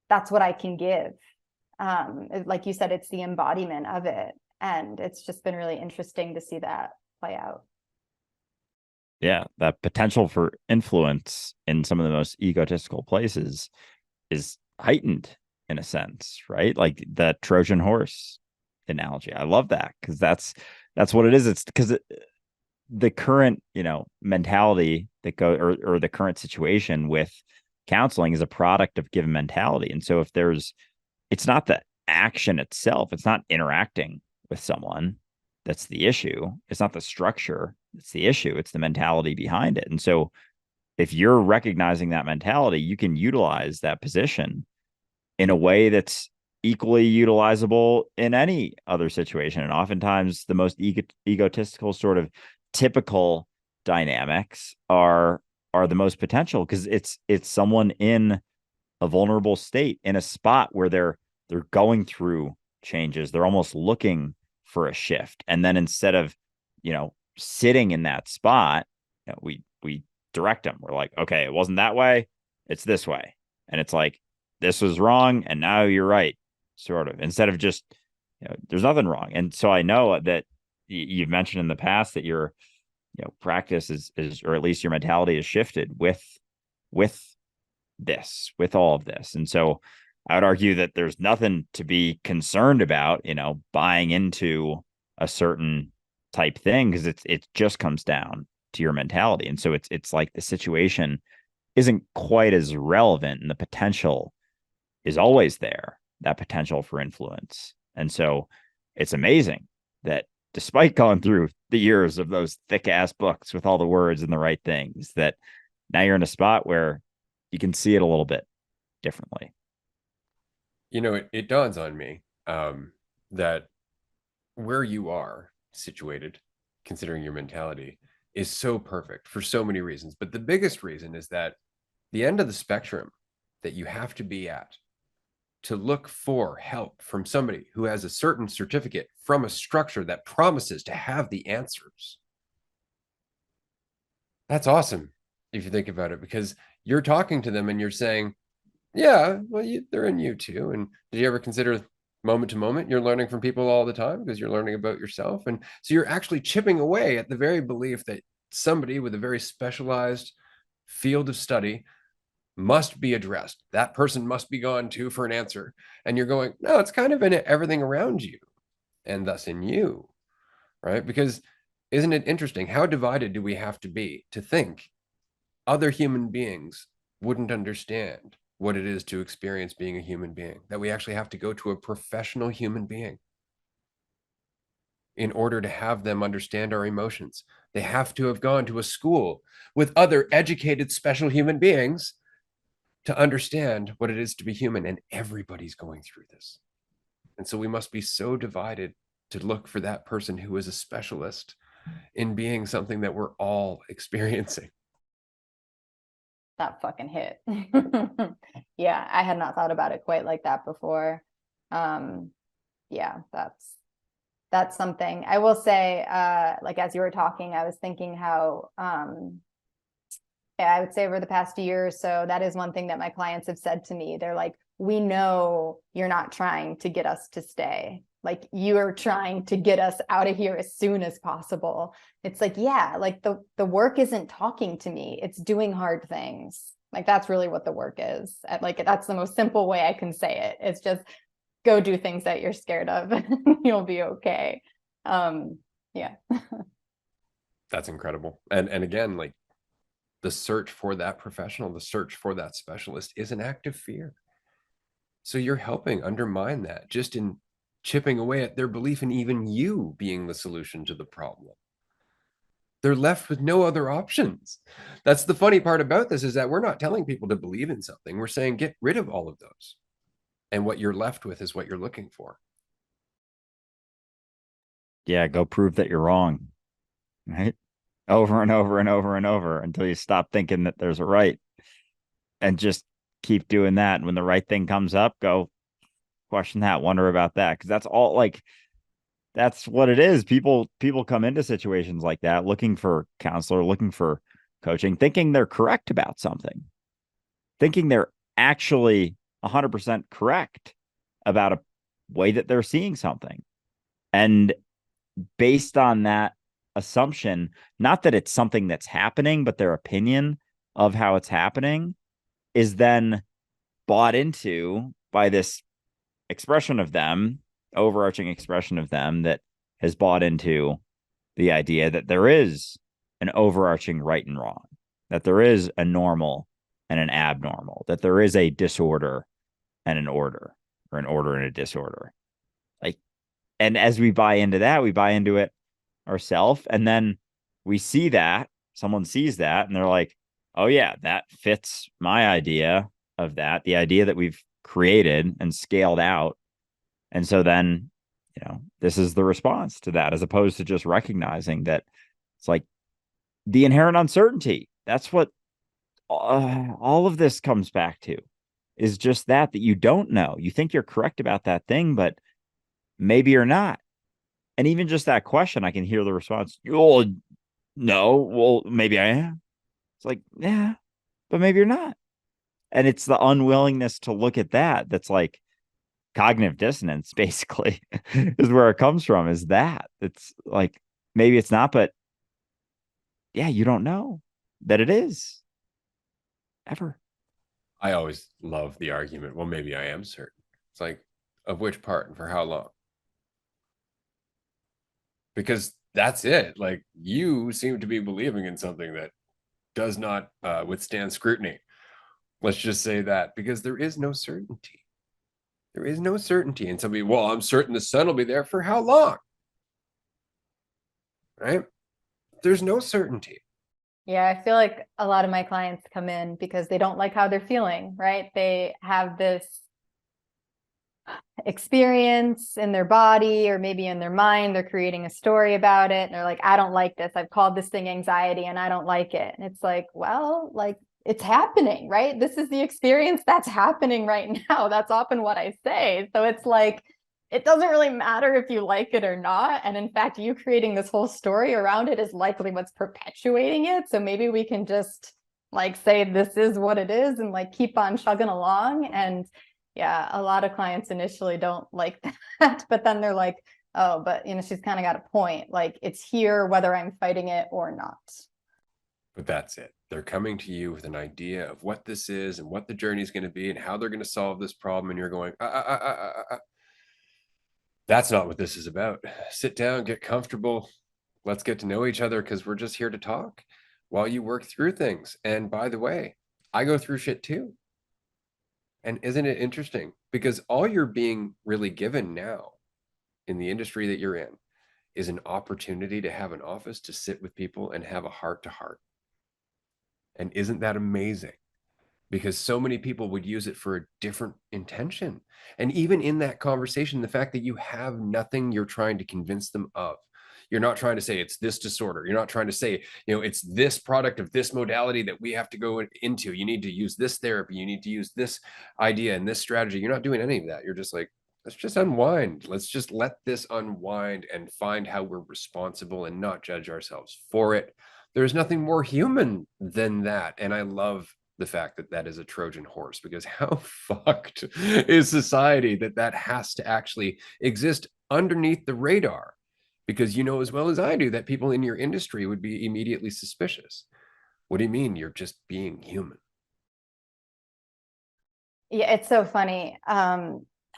what I can give. Like you said, it's the embodiment of it. And it's just been really interesting to see that play out. Yeah, that potential for influence in some of the most egotistical places is heightened in a sense, right? Like the Trojan horse analogy. I love that because that's what it is. It's because the current, mentality that or the current situation with counseling is a product of given mentality. And so if it's not the action itself, it's not interacting with someone that's the issue. It's not the structure that's the issue. It's the mentality behind it. And so if you're recognizing that mentality, you can utilize that position in a way that's equally utilizable in any other situation. And oftentimes the most egotistical sort of typical dynamics are the most potential because it's someone in a vulnerable state, in a spot where they're going through changes. They're almost looking for a shift. And then instead of, sitting in that spot, we direct them. We're like, okay, it wasn't that way, it's this way. And it's like, this was wrong, and now you're right, sort of, instead of just, there's nothing wrong. And so I know that you've mentioned in the past that you're practice is, or at least your mentality is shifted with with all of this. And so I would argue that there's nothing to be concerned about, buying into a certain type thing, because it just comes down to your mentality. And so it's like the situation isn't quite as relevant, and the potential is always there, that potential for influence. And so it's amazing that despite going through the years of those thick ass books with all the words and the right things, that now you're in a spot where you can see it a little bit differently. It dawns on me that where you are situated, considering your mentality, is so perfect for so many reasons. But the biggest reason is that the end of the spectrum that you have to be at to look for help from somebody who has a certain certificate from a structure that promises to have the answers. That's awesome if you think about it, because you're talking to them and you're saying, yeah, well, they're in you too. And did you ever consider moment to moment, you're learning from people all the time because you're learning about yourself? And so you're actually chipping away at the very belief that somebody with a very specialized field of study must be addressed. That person must be gone to for an answer. And you're going, no, it's kind of in everything around you, and thus in you, right? Because isn't it interesting? How divided do we have to be to think other human beings wouldn't understand what it is to experience being a human being, that we actually have to go to a professional human being in order to have them understand our emotions? They have to have gone to a school with other educated special human beings to understand what it is to be human. And everybody's going through this. And so we must be so divided to look for that person who is a specialist in being something that we're all experiencing. That fucking hit. Yeah, I had not thought about it quite like that before. Yeah, that's something. I will say, like as you were talking, I was thinking how I would say over the past year or so, that is one thing that my clients have said to me. They're like, we know you're not trying to get us to stay. Like, you are trying to get us out of here as soon as possible. It's like, yeah, like the work isn't talking to me. It's doing hard things. Like, that's really what the work is. Like, that's the most simple way I can say it. It's just go do things that you're scared of and you'll be okay. Yeah. That's incredible. And again, like, the search for that professional, the search for that specialist is an act of fear. So you're helping undermine that just in chipping away at their belief in even you being the solution to the problem. They're left with no other options. That's the funny part about this, is that we're not telling people to believe in something. We're saying get rid of all of those. And what you're left with is what you're looking for. Yeah, go prove that you're wrong, right? Over and over and over and over until you stop thinking that there's a right, and just keep doing that. And when the right thing comes up, go question that, wonder about that. Because that's all, like, that's what it is. People come into situations like that looking for counselor, looking for coaching, thinking they're correct about something, thinking they're actually 100% correct about a way that they're seeing something. And based on that assumption, not that it's something that's happening, but their opinion of how it's happening is then bought into by this expression of them, overarching expression of them, that has bought into the idea that there is an overarching right and wrong, that there is a normal and an abnormal, that there is a disorder and an order, or an order and a disorder. Like, and as we buy into that, we buy into it ourselves, and then we see that someone sees that and they're like, oh yeah, that fits my idea of that, the idea that we've created and scaled out. And so then, this is the response to that, as opposed to just recognizing that it's like the inherent uncertainty. That's what all of this comes back to, is just that you don't know. You think you're correct about that thing, but maybe you're not. And even just that question, I can hear the response, oh, no, well, maybe I am. It's like, yeah, but maybe you're not. And it's the unwillingness to look at that that's like cognitive dissonance, basically, is where it comes from, is that it's like, maybe it's not, but yeah, you don't know that it is ever. I always love the argument. Well, maybe I am certain. It's like, of which part and for how long? Because that's it. Like, you seem to be believing in something that does not withstand scrutiny. Let's just say that, because there is no certainty. There is no certainty. And somebody, well, I'm certain the sun will be there for how long? Right? There's no certainty. Yeah, I feel like a lot of my clients come in because they don't like how they're feeling, right? They have this experience in their body or maybe in their mind. They're creating a story about it. And they're like, I don't like this. I've called this thing anxiety and I don't like it. And it's like, well, like it's happening, right? This is the experience that's happening right now. That's often what I say. So it's like, it doesn't really matter if you like it or not. And in fact, you creating this whole story around it is likely what's perpetuating it. So maybe we can just like say, this is what it is and like keep on chugging along. And yeah, a lot of clients initially don't like that, but then they're like, oh, but you know, she's kind of got a point. Like it's here, whether I'm fighting it or not. But that's it. They're coming to you with an idea of what this is and what the journey is going to be and how they're going to solve this problem. And you're going, that's not what this is about. Sit down, get comfortable. Let's get to know each other because we're just here to talk while you work through things. And by the way, I go through shit too. And isn't it interesting? Because all you're being really given now in the industry that you're in is an opportunity to have an office to sit with people and have a heart to heart. And isn't that amazing? Because so many people would use it for a different intention. And even in that conversation, the fact that you have nothing you're trying to convince them of. You're not trying to say it's this disorder. You're not trying to say, it's this product of this modality that we have to go into. You need to use this therapy. You need to use this idea and this strategy. You're not doing any of that. You're just like, let's just unwind. Let's just let this unwind and find how we're responsible and not judge ourselves for it. There's nothing more human than that. And I love the fact that that is a Trojan horse, because how fucked is society that has to actually exist underneath the radar? Because you know as well as I do that people in your industry would be immediately suspicious. What do you mean you're just being human? Yeah, it's so funny.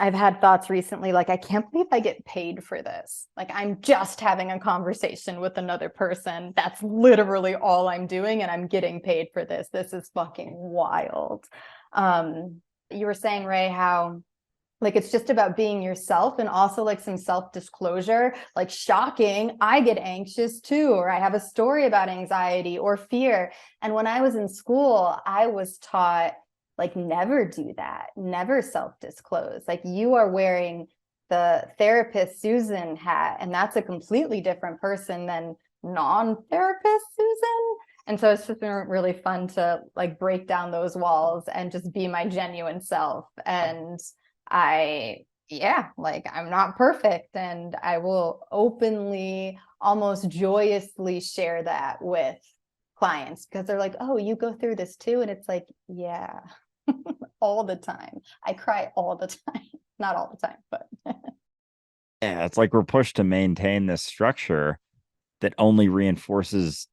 I've had thoughts recently, like, I can't believe I get paid for this. Like, I'm just having a conversation with another person. That's literally all I'm doing, and I'm getting paid for this. This is fucking wild. You were saying, Ray, how like it's just about being yourself and also like some self-disclosure. Like, shocking, I get anxious too, or I have a story about anxiety or fear. And when I was in school, I was taught, like, never do that, never self-disclose. Like, you are wearing the therapist Susan hat, and that's a completely different person than non-therapist Susan. And so it's just been really fun to like break down those walls and just be my genuine self. And like, I'm not perfect, and I will openly, almost joyously share that with clients because they're like, oh, you go through this too? And it's like, yeah, all the time. I cry all the time. Not all the time, but Yeah, it's like we're pushed to maintain this structure that only reinforces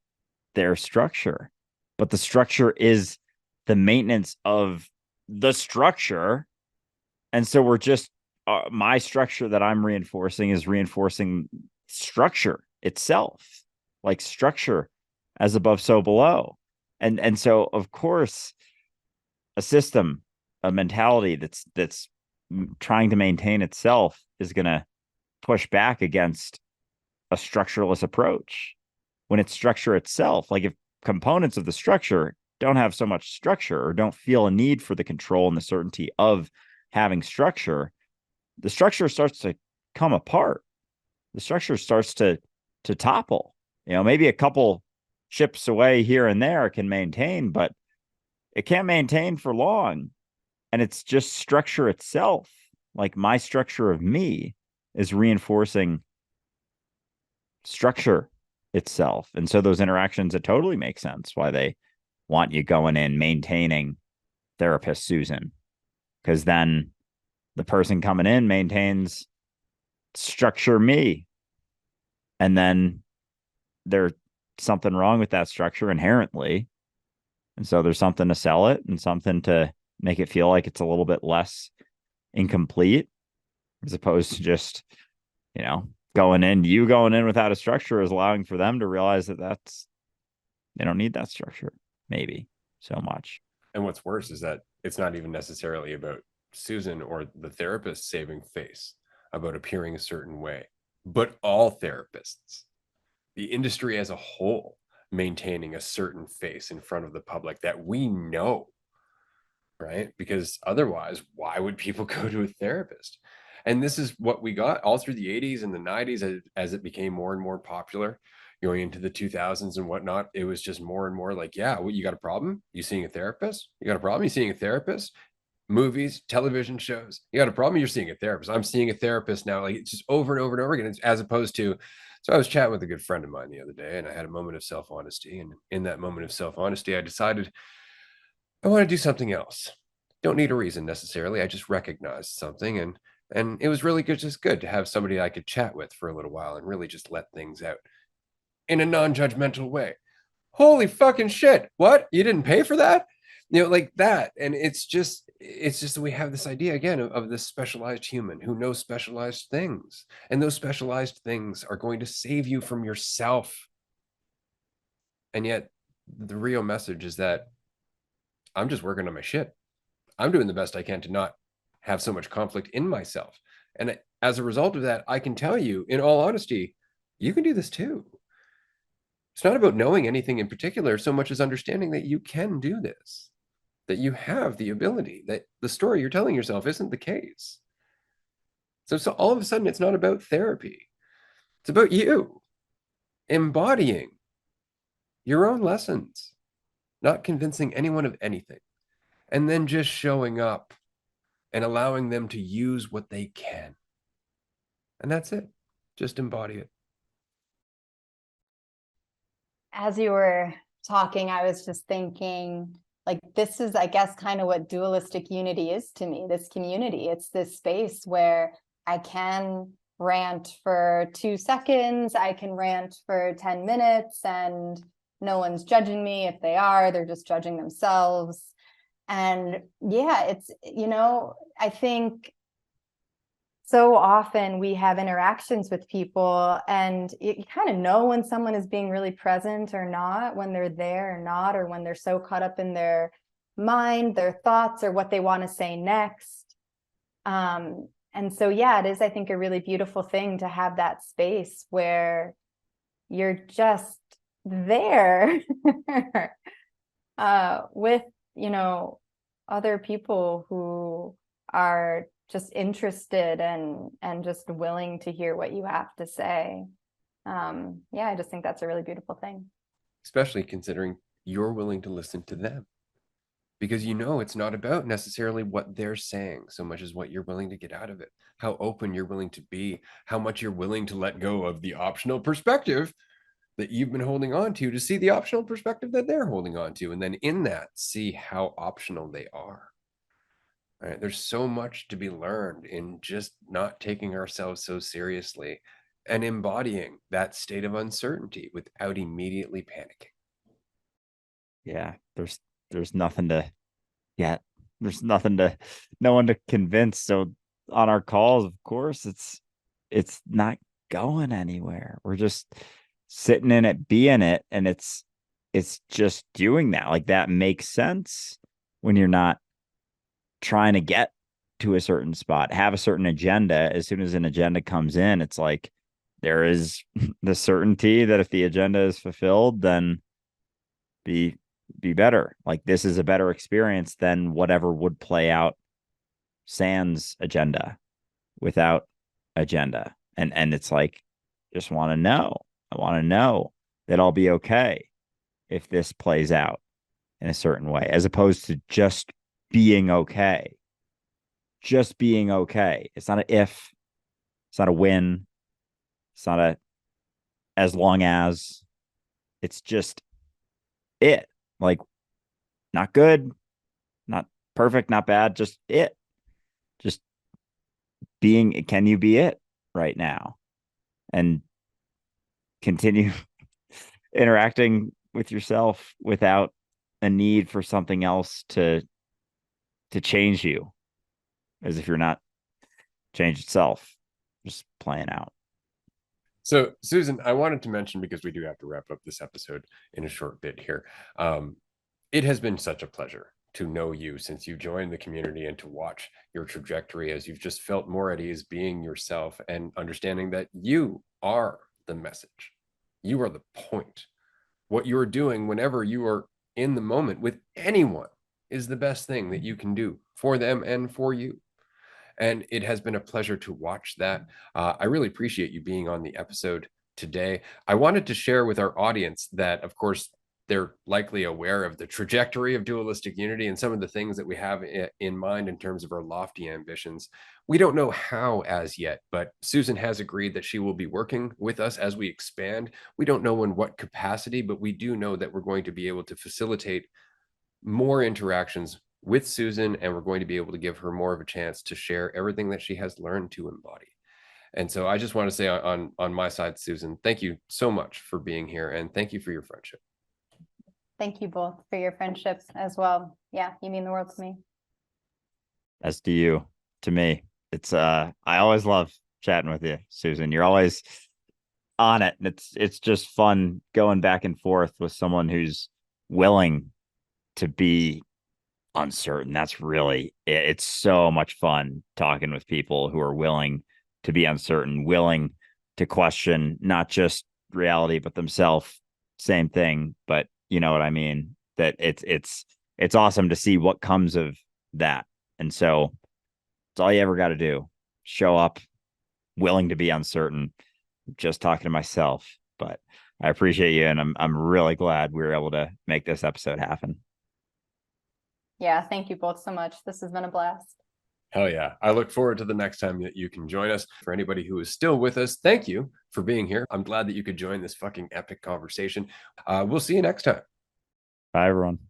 their structure. But the structure is the maintenance of the structure. And so we're just, my structure that I'm reinforcing is reinforcing structure itself, like structure as above, so below. And so, of course, a system, a mentality that's trying to maintain itself is going to push back against a structureless approach when it's structure itself. Like, if components of the structure don't have so much structure or don't feel a need for the control and the certainty of having structure, the structure starts to come apart. The structure starts to topple. Maybe a couple chips away here and there can maintain, but it can't maintain for long. And it's just structure itself. Like, my structure of me is reinforcing structure itself. And so those interactions, it totally makes sense why they want you going in maintaining therapist Susan, because then the person coming in maintains structure me, and then they're something wrong with that structure inherently. And so there's something to sell it and something to make it feel like it's a little bit less incomplete, as opposed to just, going in without a structure is allowing for them to realize that they don't need that structure, maybe so much. And what's worse is that it's not even necessarily about Susan or the therapist saving face, about appearing a certain way, but all therapists, the industry as a whole, maintaining a certain face in front of the public that we know, right? Because otherwise, why would people go to a therapist? And this is what we got all through the 80s and the 90s as it became more and more popular, going into the 2000s and whatnot. It was just more and more like, yeah, well, you got a problem? You seeing a therapist? You got a problem? You seeing a therapist? Movies, television shows. You got a problem? You're seeing a therapist. I'm seeing a therapist now. Like, it's just over and over and over again, as opposed to. So I was chatting with a good friend of mine the other day, and I had a moment of self-honesty. And in that moment of self-honesty, I decided I want to do something else. Don't need a reason necessarily. I just recognized something, and it was really good, just good to have somebody I could chat with for a little while and really just let things out in a non-judgmental way. Holy fucking shit. What? You didn't pay for that? Like that. And it's just that we have this idea again of this specialized human who knows specialized things. And those specialized things are going to save you from yourself. And yet the real message is that I'm just working on my shit. I'm doing the best I can to not have so much conflict in myself. And as a result of that, I can tell you, in all honesty, you can do this too. It's not about knowing anything in particular so much as understanding that you can do this, that you have the ability, that the story you're telling yourself isn't the case. So all of a sudden, it's not about therapy. It's about you embodying your own lessons, not convincing anyone of anything, and then just showing up and allowing them to use what they can. And that's it. Just embody it. As you were talking, I was just thinking, like, this is, I guess, kind of what dualistic unity is to me, this community. It's this space where I can rant for 2 seconds, I can rant for 10 minutes, and no one's judging me. If they are, they're just judging themselves. And yeah, it's, I think so often we have interactions with people and you kind of know when someone is being really present or not, when they're there or not, or when they're so caught up in their mind, their thoughts, or what they want to say next. And so, yeah, it is, I think, a really beautiful thing to have that space where you're just there with, other people who are just interested and just willing to hear what you have to say. I just think that's a really beautiful thing. Especially considering you're willing to listen to them. Because it's not about necessarily what they're saying so much as what you're willing to get out of it, how open you're willing to be, how much you're willing to let go of the optional perspective that you've been holding on to see the optional perspective that they're holding on to. And then in that, see how optional they are. All right. There's so much to be learned in just not taking ourselves so seriously and embodying that state of uncertainty without immediately panicking. Yeah, there's nothing to yet. There's no one to convince. So on our calls, of course, it's not going anywhere. We're just sitting in it, being it, and it's just doing that. Like, that makes sense when you're not trying to get to a certain spot, have a certain agenda. As soon as an agenda comes in, it's like there is the certainty that if the agenda is fulfilled, then be better. Like, this is a better experience than whatever would play out sans agenda, without agenda. And it's like, just want to know. I want to know that I'll be okay if this plays out in a certain way, as opposed to just being okay. Just being okay. It's not an if, it's not a when, it's not a as long as, it's just it. Like, not good, not perfect, not bad, just it. Just being, can you be it right now? And continue. interacting with yourself without a need for something else to change you, as if you're not change itself, just playing out. So, Susan, I wanted to mention, because we do have to wrap up this episode in a short bit here. It has been such a pleasure to know you since you joined the community and to watch your trajectory as you've just felt more at ease being yourself and understanding that you are the message. You are the point. What you're doing whenever you are in the moment with anyone is the best thing that you can do for them and for you. And it has been a pleasure to watch that. I really appreciate you being on the episode today. I wanted to share with our audience that, of course, they're likely aware of the trajectory of Dualistic Unity and some of the things that we have in mind in terms of our lofty ambitions. We don't know how as yet, but Susan has agreed that she will be working with us as we expand. We don't know in what capacity, but we do know that we're going to be able to facilitate more interactions with Susan, and we're going to be able to give her more of a chance to share everything that she has learned to embody. And so I just want to say on my side, Susan, thank you so much for being here, and thank you for your friendship. Thank you both for your friendships as well. Yeah, you mean the world to me. As do you to me. It's I always love chatting with you, Susan. You're always on it, and it's just fun going back and forth with someone who's willing to be uncertain. That's really it's so much fun talking with people who are willing to be uncertain, willing to question not just reality but themselves. Same thing, but you know what I mean? That it's awesome to see what comes of that. And so it's all you ever got to do. Show up willing to be uncertain. Just talking to myself, but I appreciate you, and I'm really glad we were able to make this episode happen. Yeah, thank you both so much. This has been a blast. Hell yeah. I look forward to the next time that you can join us. For anybody who is still with us, thank you for being here. I'm glad that you could join this fucking epic conversation. We'll see you next time. Bye, everyone.